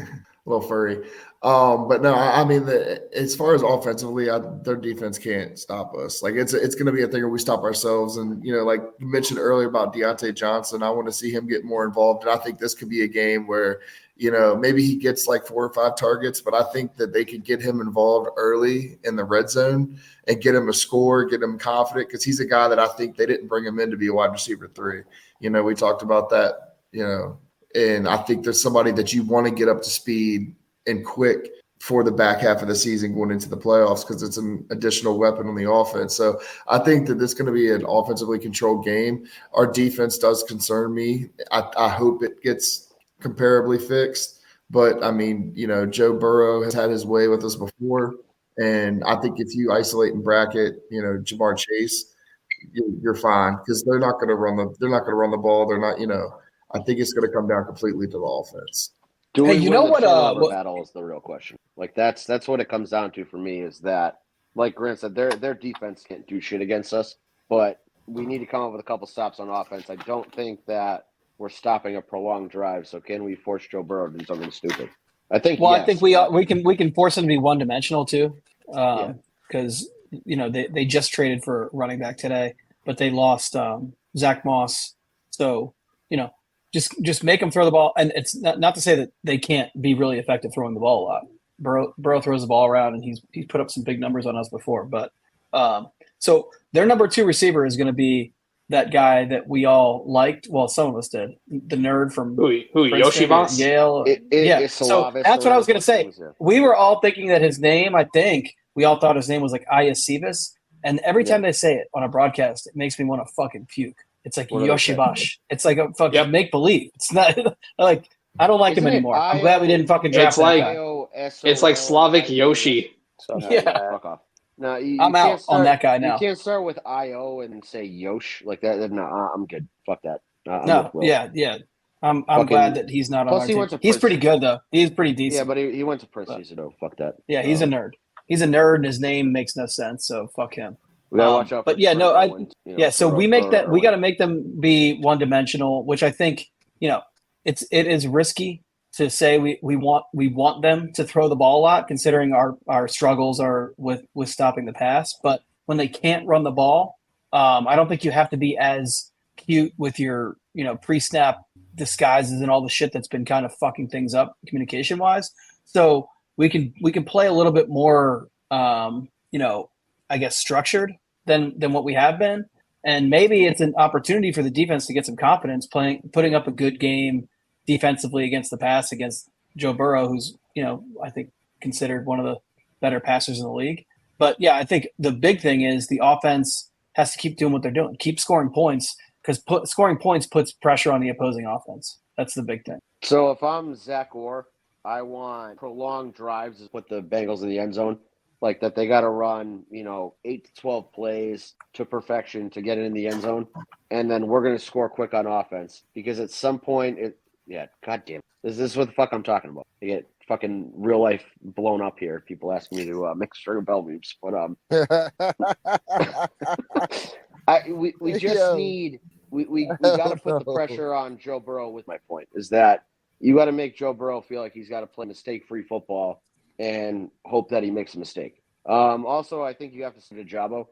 little furry. But no, I mean, as far as offensively, their defense can't stop us. Like it's going to be a thing where we stop ourselves. And like you mentioned earlier about Deontay Johnson, I want to see him get more involved. And I think this could be a game where maybe he gets like 4 or 5 targets, but I think that they could get him involved early in the red zone and get him a score, get him confident, because he's a guy that I think they didn't bring him in to be a wide receiver 3. We talked about that. And I think there's somebody that you want to get up to speed and quick for the back half of the season going into the playoffs, because it's an additional weapon on the offense. So I think that this is going to be an offensively controlled game. Our defense does concern me. I hope it gets comparably fixed. But, I mean, Joe Burrow has had his way with us before. And I think if you isolate and bracket, Jamar Chase, you're fine, because they're not going to run the ball. They're not, I think it's going to come down completely to the offense. Do we Hey, you win know the what, turnover battle is the real question. Like that's what it comes down to for me, is that, like Grant said, their defense can't do shit against us, but we need to come up with a couple stops on offense. I don't think that we're stopping a prolonged drive. So can we force Joe Burrow to do something stupid? I think. Well, yes, I think we can force him to be one-dimensional too, because they just traded for running back today, but they lost Zach Moss. So just make them throw the ball, and it's not to say that they can't be really effective throwing the ball a lot. Burrow throws the ball around, and he's put up some big numbers on us before. But so their number 2 receiver is going to be that guy that we all liked. Well, some of us did. The nerd from who Yoshi Moss? Yale. So that's what I was going to say. We were all thinking that his name, we all thought his name was like Iacivas. And every time they say it on a broadcast, it makes me want to fucking puke. It's like Yoshibash. It's like a fucking make believe. It's not like I don't like him anymore. I'm glad we didn't fucking draft that guy. It's like Slavic Yoshi. So, yeah. Fuck off. No, I'm out on that guy now. You can't start with IO and say Yosh like that. No, I'm good. Fuck that. Yeah. I'm glad that he's not on our team. He's pretty good though. He's pretty decent. Yeah, but he went to Princeton, so fuck that. Yeah, he's a nerd. He's a nerd, and his name makes no sense. So fuck him. We gotta watch out. But yeah, no, so we make that. We got to make them be one-dimensional, which I think it is risky to say we want them to throw the ball a lot, considering our struggles are with stopping the pass. But when they can't run the ball, I don't think you have to be as cute with your pre-snap disguises and all the shit that's been kind of fucking things up communication wise. So we can play a little bit more I guess structured than what we have been, and maybe it's an opportunity for the defense to get some confidence putting up a good game defensively against the pass against Joe Burrow, who's I think considered one of the better passers in the league. But yeah, I think the big thing is the offense has to keep doing what they're doing, keep scoring points, because scoring points puts pressure on the opposing offense. That's the big thing. So if I'm Zach Orr, I want prolonged drives to put the Bengals in the end zone. Like that, they got to run, 8 to 12 plays to perfection to get it in the end zone, and then we're going to score quick on offense, because at some point, goddamn, this is what the fuck I'm talking about. I get fucking real life blown up here. People asking me to make Sugar Bell memes, but we just need we got to put the pressure on Joe Burrow. With my point is that you got to make Joe Burrow feel like he's got to play mistake-free football and hope that he makes a mistake. Also, I think you have to see Jabo.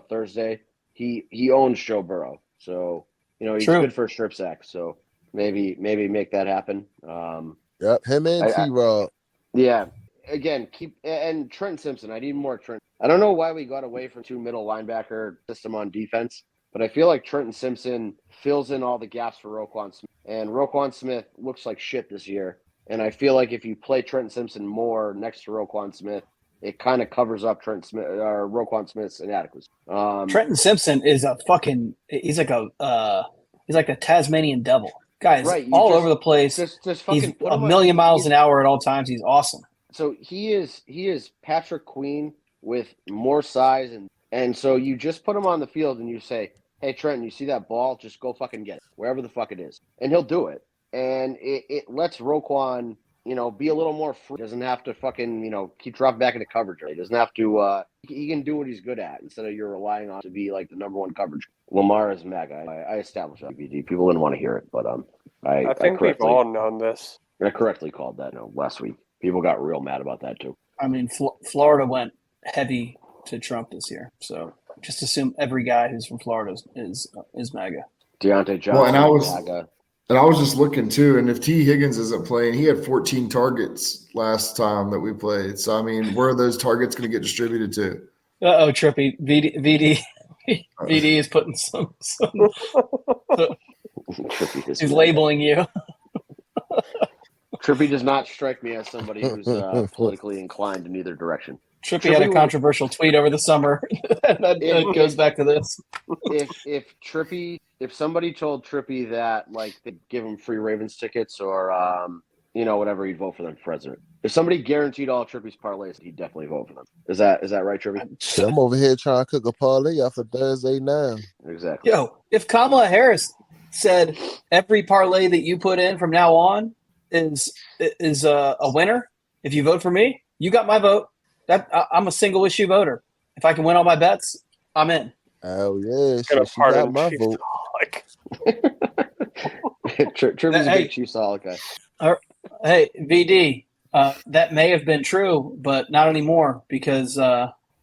Thursday, he owns Joe Burrow, so he's good for a strip sack. So maybe make that happen. Yep, him and T-Rob. Yeah, again, and Trent Simpson. I need more Trent. I don't know why we got away from 2 middle linebacker system on defense, but I feel like Trenton Simpson fills in all the gaps for Roquan Smith, and Roquan Smith looks like shit this year. And I feel like if you play Trenton Simpson more next to Roquan Smith, it kind of covers up Roquan Smith's inadequacy. Trenton Simpson is he's like a Tasmanian devil. Guys, right, all over the place. He's a million miles an hour at all times. He's awesome. So he is Patrick Queen with more size, and so you just put him on the field and you say, hey, Trenton, you see that ball? Just go fucking get it, wherever the fuck it is. And he'll do it. And it lets Roquan, be a little more free. He doesn't have to fucking, keep dropping back into coverage. He doesn't have to, he can do what he's good at instead of you're relying on to be like the number 1 coverage. Lamar is mega. I established that. People didn't want to hear it, but I think we've all known this. I correctly called that last week. People got real mad about that too. I mean, Florida went heavy to Trump this year, so just assume every guy who's from Florida is MAGA. Deontay Johnson. Well, MAGA. And I was just looking too, and if T. Higgins isn't playing, he had 14 targets last time that we played. So I mean, where are those targets going to get distributed to? Trippy. VD is putting some he's labeling you. Trippy does not strike me as somebody who's politically inclined in either direction. Trippy had a controversial tweet over the summer that goes back to this. If somebody told Trippy that like they'd give him free Ravens tickets or whatever, he'd vote for them for president. If somebody guaranteed all Trippy's parlays, he'd definitely vote for them. Is that right, Trippy? I'm over here trying to cook a parlay off of Thursday now. Exactly. Yo, if Kamala Harris said every parlay that you put in from now on is a winner, if you vote for me, you got my vote. I'm a single issue voter. If I can win all my bets, I'm in. Oh yeah, she got my vote. Trippy's a big Chiefsaholic guy. Hey, VD, that may have been true, but not anymore because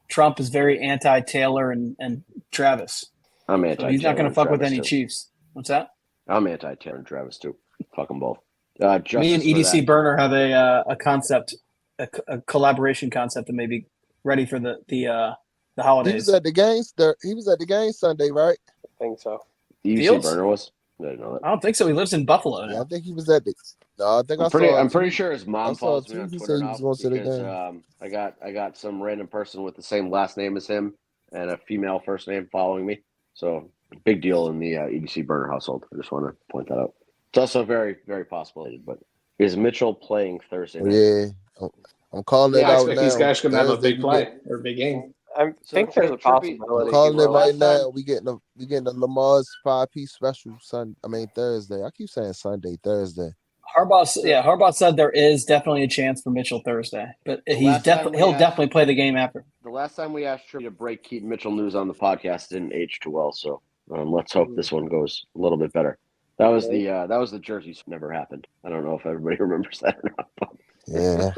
Trump is very anti-Taylor and Travis. I'm anti-Taylor. So he's not going to fuck Travis with any too. Chiefs. What's that? I'm anti-Taylor and Travis too. Fuck them both. Me and EDC Burner have a concept, a collaboration concept that may be ready for the holidays. He was at the games. He was at the game Sunday, right? I think so. EDC Burner was. I didn't know that. I don't think so. He lives in Buffalo now. Yeah, I think he was at the. No, I think I'm pretty sure his mom follows me on he Twitter said he now was going to the because game. I got some random person with the same last name as him and a female first name following me. So big deal in the EDC Burner household. I just want to point that out. It's also very, very possible. But is Mitchell playing Thursday night? Yeah, I'm calling it I out expect now. these guys could have a big Thursday, play or a big game. I think there's a possibility. I'm calling it right now. time- We getting a Lamar's 5-piece special Thursday. I keep saying Sunday, Thursday. Harbaugh said there is definitely a chance for Mitchell Thursday, but he'll definitely play the game after. The last time we asked Trippy to break Keaton Mitchell news on the podcast didn't age too well, so let's hope this one goes a little bit better. That was the jersey never happened. I don't know if everybody remembers that or not. But. Yeah,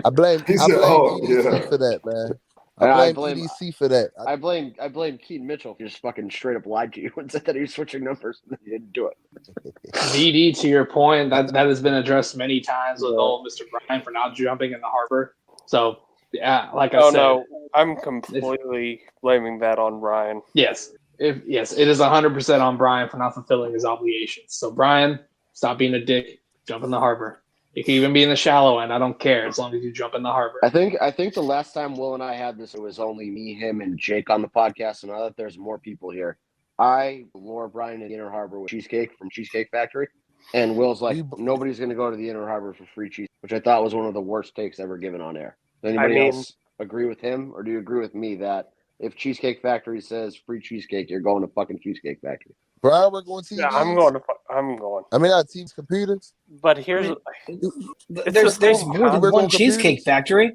I blame EDC for that, man. I blame EDC for that. I blame Keaton Mitchell for just fucking straight up lied to you and said that he was switching numbers and he didn't do it. VD, to your point, that has been addressed many times with old Mr. Bryan for not jumping in the harbor. So yeah, like I said, no, I'm completely blaming that on Ryan. Yes, it is 100% on Bryan for not fulfilling his obligations. So Bryan, stop being a dick. Jump in the harbor. You can even be in the shallow end. I don't care as long as you jump in the harbor. I think the last time Will and I had this, it was only me, him, and Jake on the podcast. And now that there's more people here, I lure Brian in the Inner Harbor with cheesecake from Cheesecake Factory. And Will's like, nobody's going to go to the Inner Harbor for free cheese, which I thought was one of the worst takes ever given on air. Does anybody else agree with him? Or do you agree with me that if Cheesecake Factory says free cheesecake, you're going to fucking Cheesecake Factory? Brian, we're going to TVs. Yeah, I'm going. I mean, not TVs, computers. But here's there's more than one Cheesecake Factory.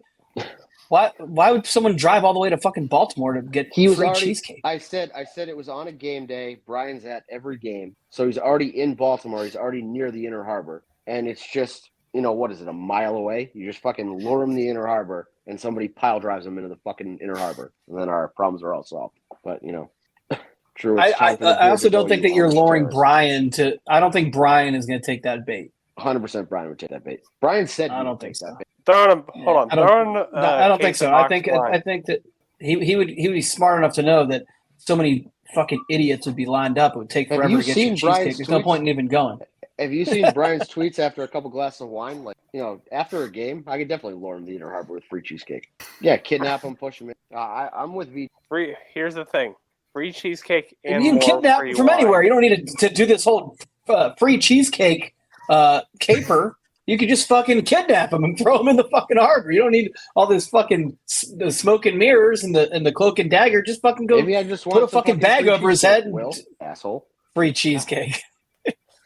Why would someone drive all the way to fucking Baltimore to get free cheesecake? I said it was on a game day. Brian's at every game, so he's already in Baltimore. He's already near the Inner Harbor, and it's just what is it, a mile away? You just fucking lure him to the Inner Harbor, and somebody pile drives him into the fucking Inner Harbor, and then our problems are all solved. But true. I also don't think that you're luring Brian to. I don't think Brian is going to take that bait. 100% Brian would take that bait. Brian said I don't think so. Hold on. I don't think so. I think that he would be smart enough to know that so many fucking idiots would be lined up. It would take forever to get you cheesecake. There's no point in even going. Have you seen Brian's tweets after a couple glasses of wine? Like, after a game, I could definitely lure him to the Inner Harbor with free cheesecake. Yeah, kidnap him, push him in. I'm with V. Here's the thing. Free cheesecake and you can kidnap from anywhere. You don't need to do this whole free cheesecake caper. You could just fucking kidnap him and throw him in the fucking harbor. You don't need all this fucking the smoke and mirrors and the cloak and dagger. Just fucking go. Maybe I just put a fucking bag over his head. Asshole. Free cheesecake.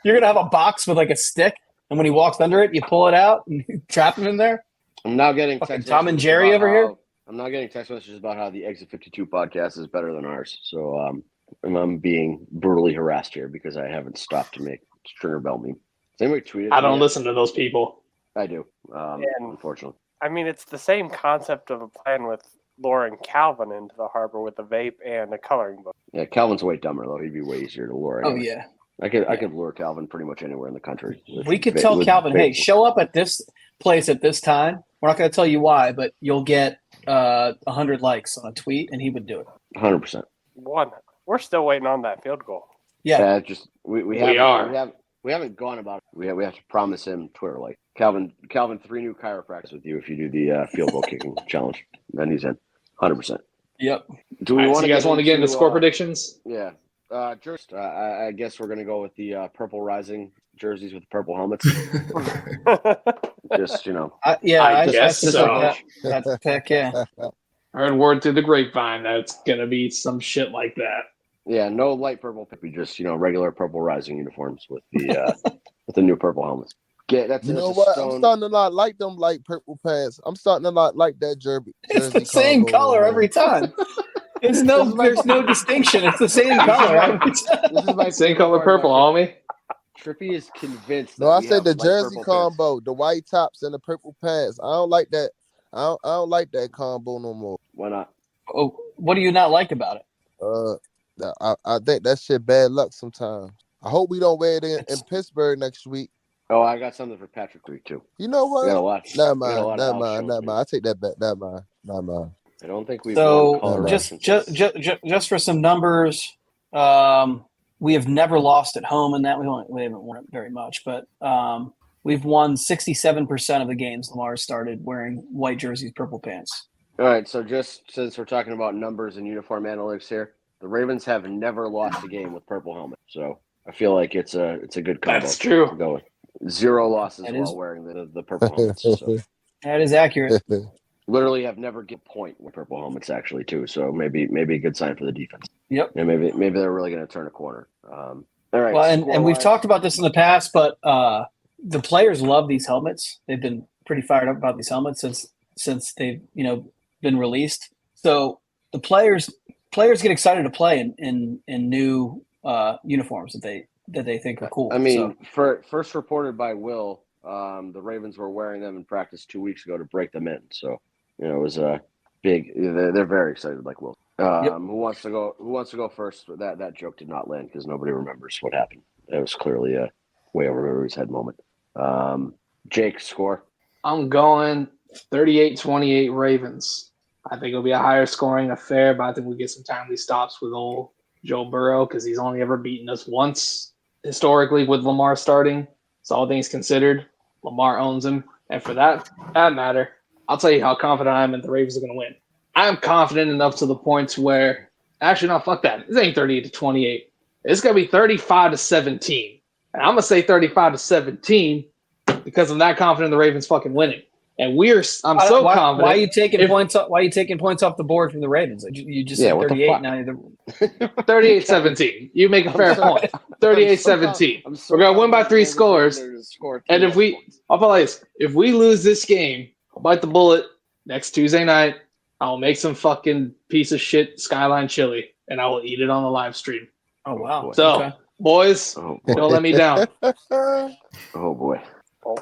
You're gonna have a box with like a stick, and when he walks under it, you pull it out and trap him in there. I'm now getting fucking Tom and Jerry over here. I'm not getting text messages about how the Exit 52 podcast is better than ours. So I'm being brutally harassed here because I haven't stopped to make Stringer Bell meme. Anybody tweeted? I don't listen to those people. I do, unfortunately. I mean, it's the same concept of a plan with luring Calvin into the harbor with a vape and a coloring book. Yeah, Calvin's way dumber though. He'd be way easier to lure. Anyway. Oh yeah. I could lure Calvin pretty much anywhere in the country. We could tell Calvin, hey, show up at this place at this time. We're not going to tell you why, but you'll get 100 likes on a tweet, and he would do it. 100%. We're still waiting on that field goal. Yeah, just we haven't gone about it. We have to promise him Twitter like Calvin 3 new chiropractors with you if you do the field goal kicking challenge. Then he's in 100%. Yep. Do we want? So you guys want to get into score predictions? Yeah. I guess we're gonna go with the purple rising jerseys with the purple helmets. Just I guess so. That's pick, yeah. I heard word through the grapevine that it's gonna be some shit like that. Yeah, no light purple. Just regular purple rising uniforms with the with the new purple helmets. You know what? I'm starting to not like them light purple pants. I'm starting to not like that jersey. It's the same color every time. There's no distinction. It's the same color every time. This is my same color purple, homie. Trippy is convinced. No, I said the jersey combo, the white tops and the purple pants. I don't like that. I don't like that combo no more. Why not? Oh, what do you not like about it? I think that shit bad luck sometimes. I hope we don't wear it in Pittsburgh next week. Oh, I got something for Patrick Week too. You know what? Never mind. I take that back. Never mind. I don't think we've. So just for some numbers, we have never lost at home in that. We haven't won it very much, but we've won 67% of the games Lamar started wearing white jerseys, purple pants. All right. So just since we're talking about numbers and uniform analytics here, the Ravens have never lost a game with purple helmets. So I feel like it's a good combo. That's true. To go with. 0 losses while wearing the purple helmets. So. That is accurate. Literally have never get a point with purple helmets actually too. So maybe a good sign for the defense. Yep. And maybe they're really going to turn a corner. All right. Well, and we've talked about this in the past, but the players love these helmets. They've been pretty fired up about these helmets since they've been released. So the players get excited to play in new uniforms that they think are cool. I mean, first reported by Will, the Ravens were wearing them in practice 2 weeks ago to break them in. So, it was a big. They're very excited, like Will. Who wants to go first? That joke did not land because nobody remembers what happened. It was clearly a way over everybody's head moment. Jake, score. I'm going 38-28 Ravens. I think it'll be a higher scoring affair, but I think we get some timely stops with old Joe Burrow because he's only ever beaten us once historically with Lamar starting. So all things considered, Lamar owns him. And for that matter, I'll tell you how confident I am that the Ravens are going to win. I'm confident enough to the points where – actually, no, fuck that. This ain't 38-28. It's going to be 35-17. And I'm going to say 35-17 because I'm that confident the Ravens fucking winning. And I'm so confident. Why are you taking points off? Why are you taking points off the board from the Ravens? You just said 38. Now you're 38-17. You make a fair point. 38-17. We're gonna win by 3 scores. And I'll play this. If we lose this game, I'll bite the bullet. Next Tuesday night, I'll make some fucking piece of shit Skyline chili, and I will eat it on the live stream. Oh wow! So, boys, don't let me down. Oh boy! All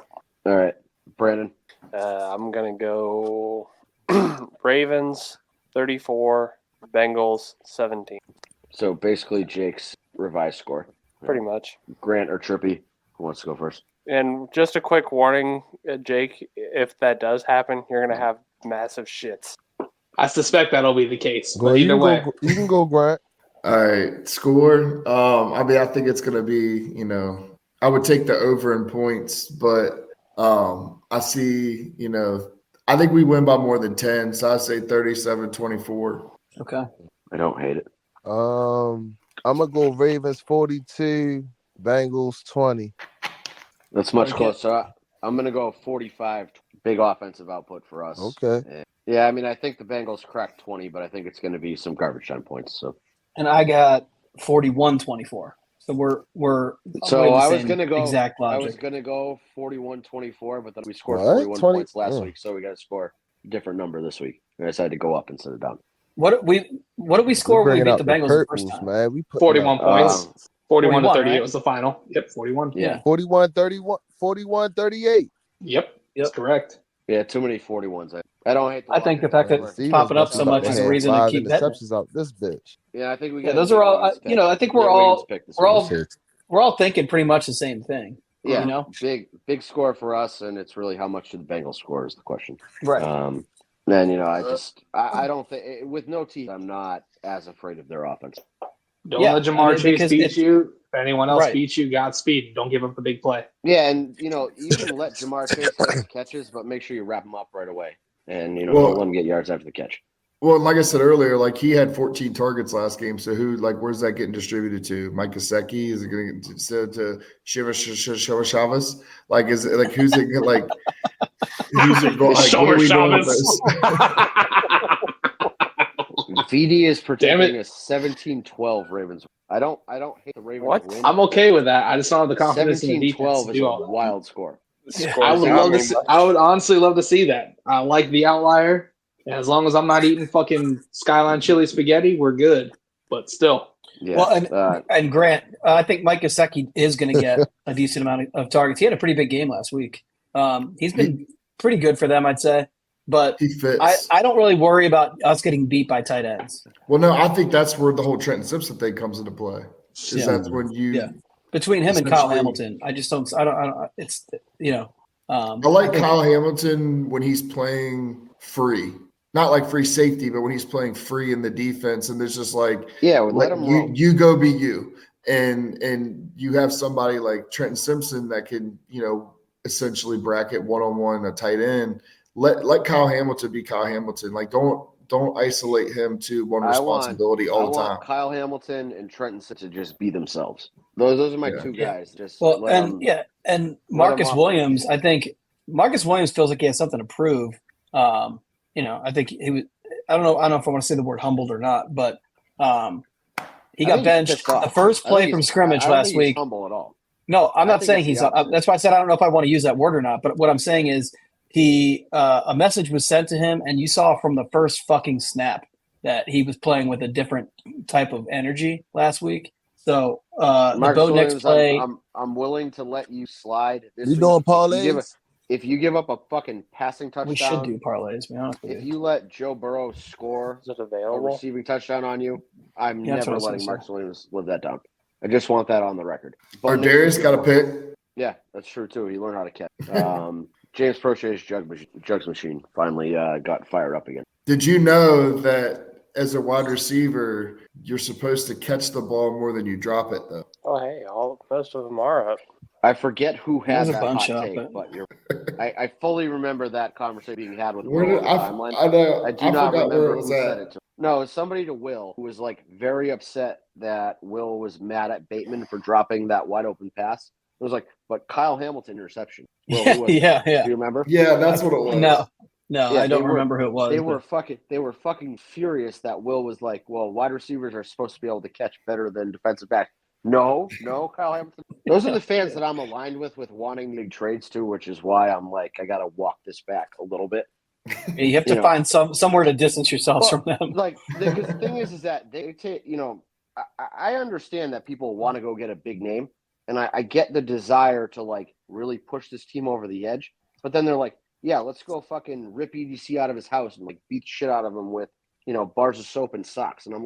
right, Brandon. I'm going to go Ravens 34, Bengals 17. So basically Jake's revised score. Pretty much. Grant or Trippy, who wants to go first? And just a quick warning, Jake, if that does happen, you're going to have massive shits. I suspect that'll be the case. Well, but either way. You can go, Grant. All right, score. I think it's going to be, I would take the over in points, but I see, I think we win by more than 10. So I say 37-24. Okay. I don't hate it. I'm going to go Ravens 42, Bengals 20. That's much closer. I'm going to go 45. Big offensive output for us. Okay. Yeah, I think the Bengals cracked 20, but I think it's going to be some garbage time points. So. And I got 41-24. So we're so I was gonna go exact logic. I was gonna go 41-24, but then we scored 41 points last week, so we got to score a different number this week. I decided to go up instead of down. What did we score when we beat the Bengals the first time? Man. We put 41 points. 41 to 41, 38 right? was the final. Yep, 41. Yeah. 41-31, 41-38. Yep, Yep. that's correct. Yeah, too many 41s. I don't hate the I think the fact Man, that the it's Steelers popping up must so have about much to is a have reason to 5 keep betting it. interceptions out this bitch. Yeah, I think we got. Yeah, those are all. I think we're all thinking pretty much the same thing. Yeah, You know, big score for us, and it's really how much did the Bengals score is the question. right? And I don't think with no team, I'm not as afraid of their offense. Don't let Jamar Chase beat you. If anyone else right. beats you, Godspeed. Don't give up the big play. Yeah, and you can let Jamar Chase get his catches, but make sure you wrap him up right away, and don't let him get yards after the catch. Well, like I said earlier, like he had 14 targets last game. So where's that getting distributed to? Mike Gesicki? Is it going to get to Chavez? Like, is it like who's it like? Who's it going? Like, what are we doing with this? VD is predicting a 17-12 Ravens. I don't hate the Ravens. What? Win. I'm okay with that. I just don't have the confidence in the defense 17-12 to is do a all that. wild score. I would honestly love to see that. I like the outlier. And as long as I'm not eating fucking Skyline chili spaghetti, we're good. But still. Yeah. Well, and Grant, I think Mike Gesicki is going to get a decent amount of targets. He had a pretty big game last week. He's been pretty good for them, I'd say. But he fits. I don't really worry about us getting beat by tight ends. Well, no, I think that's where the whole Trenton Simpson thing comes into play. That's when between him and Kyle Hamilton, I don't. It's I like Kyle Hamilton when he's playing free. Not like free safety, but when he's playing free in the defense, and there's just let him you go be you, and you have somebody like Trenton Simpson that can essentially bracket 1-on-1 a tight end. Let Kyle Hamilton be Kyle Hamilton. Like don't isolate him to one responsibility all the time. Kyle Hamilton and Trenton Simpson to just be themselves. Those are my two guys. Just and Marcus Williams. I think Marcus Williams feels like he has something to prove. I think he was. I don't know if I want to say the word humbled or not, but he got benched the first play from scrimmage last week. Humble at all? No, I'm not saying he's. That's why I said I don't know if I want to use that word or not. But what I'm saying is a message was sent to him, and you saw from the first fucking snap that he was playing with a different type of energy last week. So the Bo next play, I'm willing to let you slide. You doing parlays? If you give up a fucking passing touchdown, we should do parlays. To be honest with if you let Joe Burrow score a receiving touchdown on you, I'm never letting Marcus Williams live that down. I just want that on the record. Or Darius got a pick. Yeah, that's true too. He learned how to catch. James Prochet's jugs machine finally got fired up again. Did you know that as a wide receiver, you're supposed to catch the ball more than you drop it, though? Oh, hey, most of them are up. I forget who had that hot up, take, but I fully remember that conversation being had with Will Will on the timeline. I do not remember who said it to. No, it's somebody to Will who was very upset that Will was mad at Bateman for dropping that wide open pass. It was but Kyle Hamilton interception. Will, yeah. Do you remember? Yeah, that's what it was. No, I don't remember who it was. They were fucking furious that Will was wide receivers are supposed to be able to catch better than defensive backs. No, Kyle Hamilton. Those are the fans that I'm aligned with wanting big trades to, which is why I'm I got to walk this back a little bit. You have to find somewhere to distance yourselves from them. Because the thing is that they take, I understand that people want to go get a big name, and I get the desire to really push this team over the edge, but then they're yeah, let's go fucking rip EDC out of his house and beat the shit out of him with, bars of soap and socks. And I'm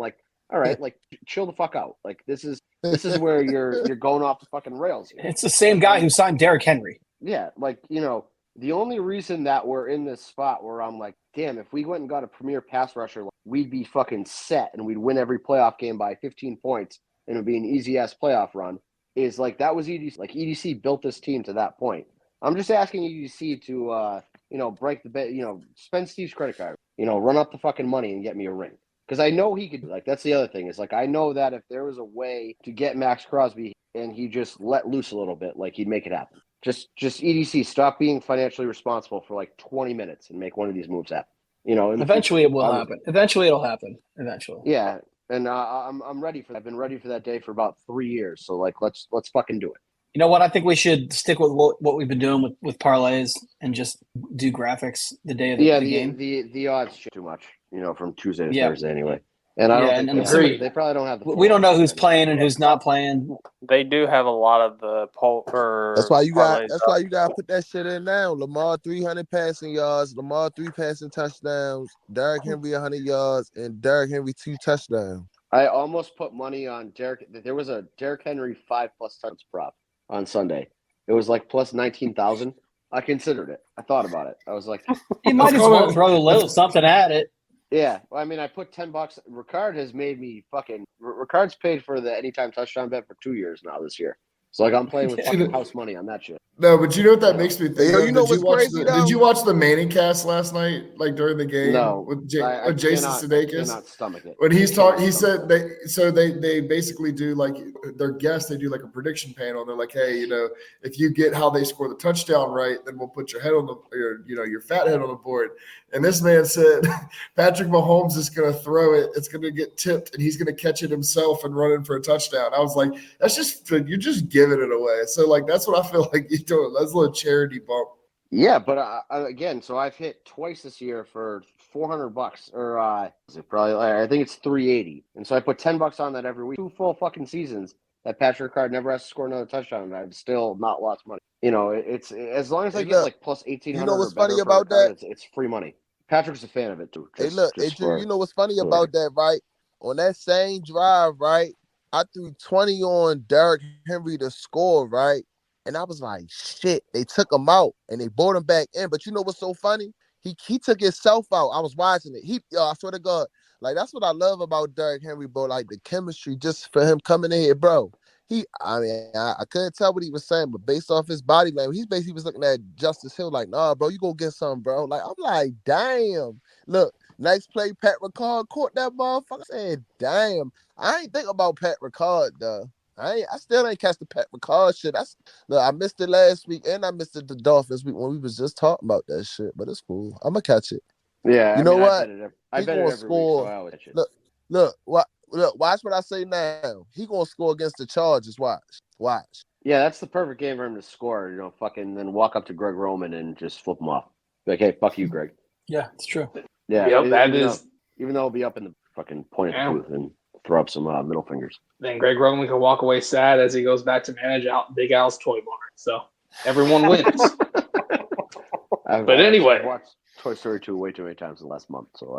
all right, chill the fuck out. This is where you're going off the fucking rails. It's the same guy who signed Derrick Henry. Yeah, the only reason that we're in this spot where I'm damn, if we went and got a premier pass rusher, we'd be fucking set and we'd win every playoff game by 15 points and it would be an easy ass playoff run. Is that was EDC. EDC built this team to that point. I'm just asking EDC to break the bet, spend Steve's credit card, run up the fucking money and get me a ring. Because I know he could. That's the other thing is I know that if there was a way to get Max Crosby and he just let loose a little bit, he'd make it happen. Just EDC, stop being financially responsible for 20 minutes and make one of these moves happen. Eventually it will happen. Eventually it'll happen. Eventually. Yeah, and I'm ready for that. I've been ready for that day for about 3 years. So let's fucking do it. You know what? I think we should stick with what we've been doing with parlays and just do graphics the day of the game. The odds change too much, from Tuesday to Thursday anyway. And I don't Yeah, think and they probably don't have the. We don't know who's playing and who's not playing. They do have a lot of the That's why you got. parlays That's up. why you got to put that shit in now. Lamar 300 passing yards. Lamar 3 passing touchdowns. Derrick Henry 100 yards and Derrick Henry 2 touchdowns. I almost put money on Derrick. There was a Derrick Henry 5+ touchdowns prop on Sunday. It was like plus 19,000. I considered it. I thought about it. I was like, You might as well throw a little something at it. yeah. Well, I mean, I put $10. Ricard has made me Ricard's paid for the anytime touchdown bet for 2 years now this year. So like I'm playing with fucking house money on that shit. No, but you know what that makes me think Yo, of? you know Did you what's watch crazy, Did you watch the Manning cast last night, like during the game? No, with I Jason Sudeikis. cannot stomach it. When he's talking, he said they basically do like their guests. They do like a prediction panel. And they're like, hey, if you get how they score the touchdown right, then we'll put your head on your fat head on the board. And this man said Patrick Mahomes is going to throw it. It's going to get tipped, and he's going to catch it himself and run in for a touchdown. I was like, you're just giving it away. So like that's what I feel like you're doing. That's a little charity bump. Yeah, but again, so I've hit twice this year for $400, or is it probably? I think it's 380, and so I put $10 on that every week. 2 full fucking seasons that Patrick Ricard never has to score another touchdown, and I've still not lost money. It's as long as I get like plus 1,800. You know what's funny about that? It's free money. Patrick's a fan of it too. Hey, Drew, you know what's funny about that, right? On that same drive, right? I threw 20 on Derrick Henry to score, right? And I was like, shit, they took him out and they brought him back in. But you know what's so funny? He took himself out. I was watching it. I swear to God, like that's what I love about Derrick Henry, bro. Like the chemistry just for him coming in here, bro. I couldn't tell what he was saying, but based off his body language, he was looking at Justice Hill like, nah, bro, you go get something, bro. Like, I'm like, damn. Look, nice play, Pat Ricard caught that motherfucker. I said, damn. I ain't think about Pat Ricard, though. I still ain't catch the Pat Ricard shit. Look, I missed it last week, and I missed it the Dolphins week when we was just talking about that shit. But it's cool. I'm gonna catch it. Yeah, you know what? I bet it every score. Week, so I always catch it. Look, watch what I say now. He gonna score against the Chargers. Watch. Yeah, that's the perfect game for him to score. Fucking then walk up to Greg Roman and just flip him off. Like, hey, fuck you, Greg. Yeah, it's true. Yeah, even though he'll be up in the fucking point of the booth and throw up some middle fingers. Then Greg Roman can walk away sad as he goes back to manage Big Al's toy barn. So everyone wins. But anyway, I've watched Toy Story 2 way too many times in the last month, so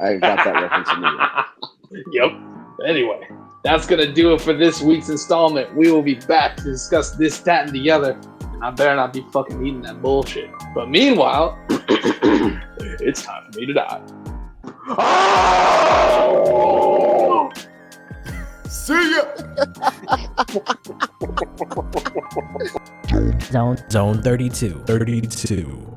I got that reference immediately. Yep. Anyway, that's going to do it for this week's installment. We will be back to discuss this, that, and the other. And I better not be fucking eating that bullshit. But meanwhile, it's time for me to die. Oh! See ya! Zone 32.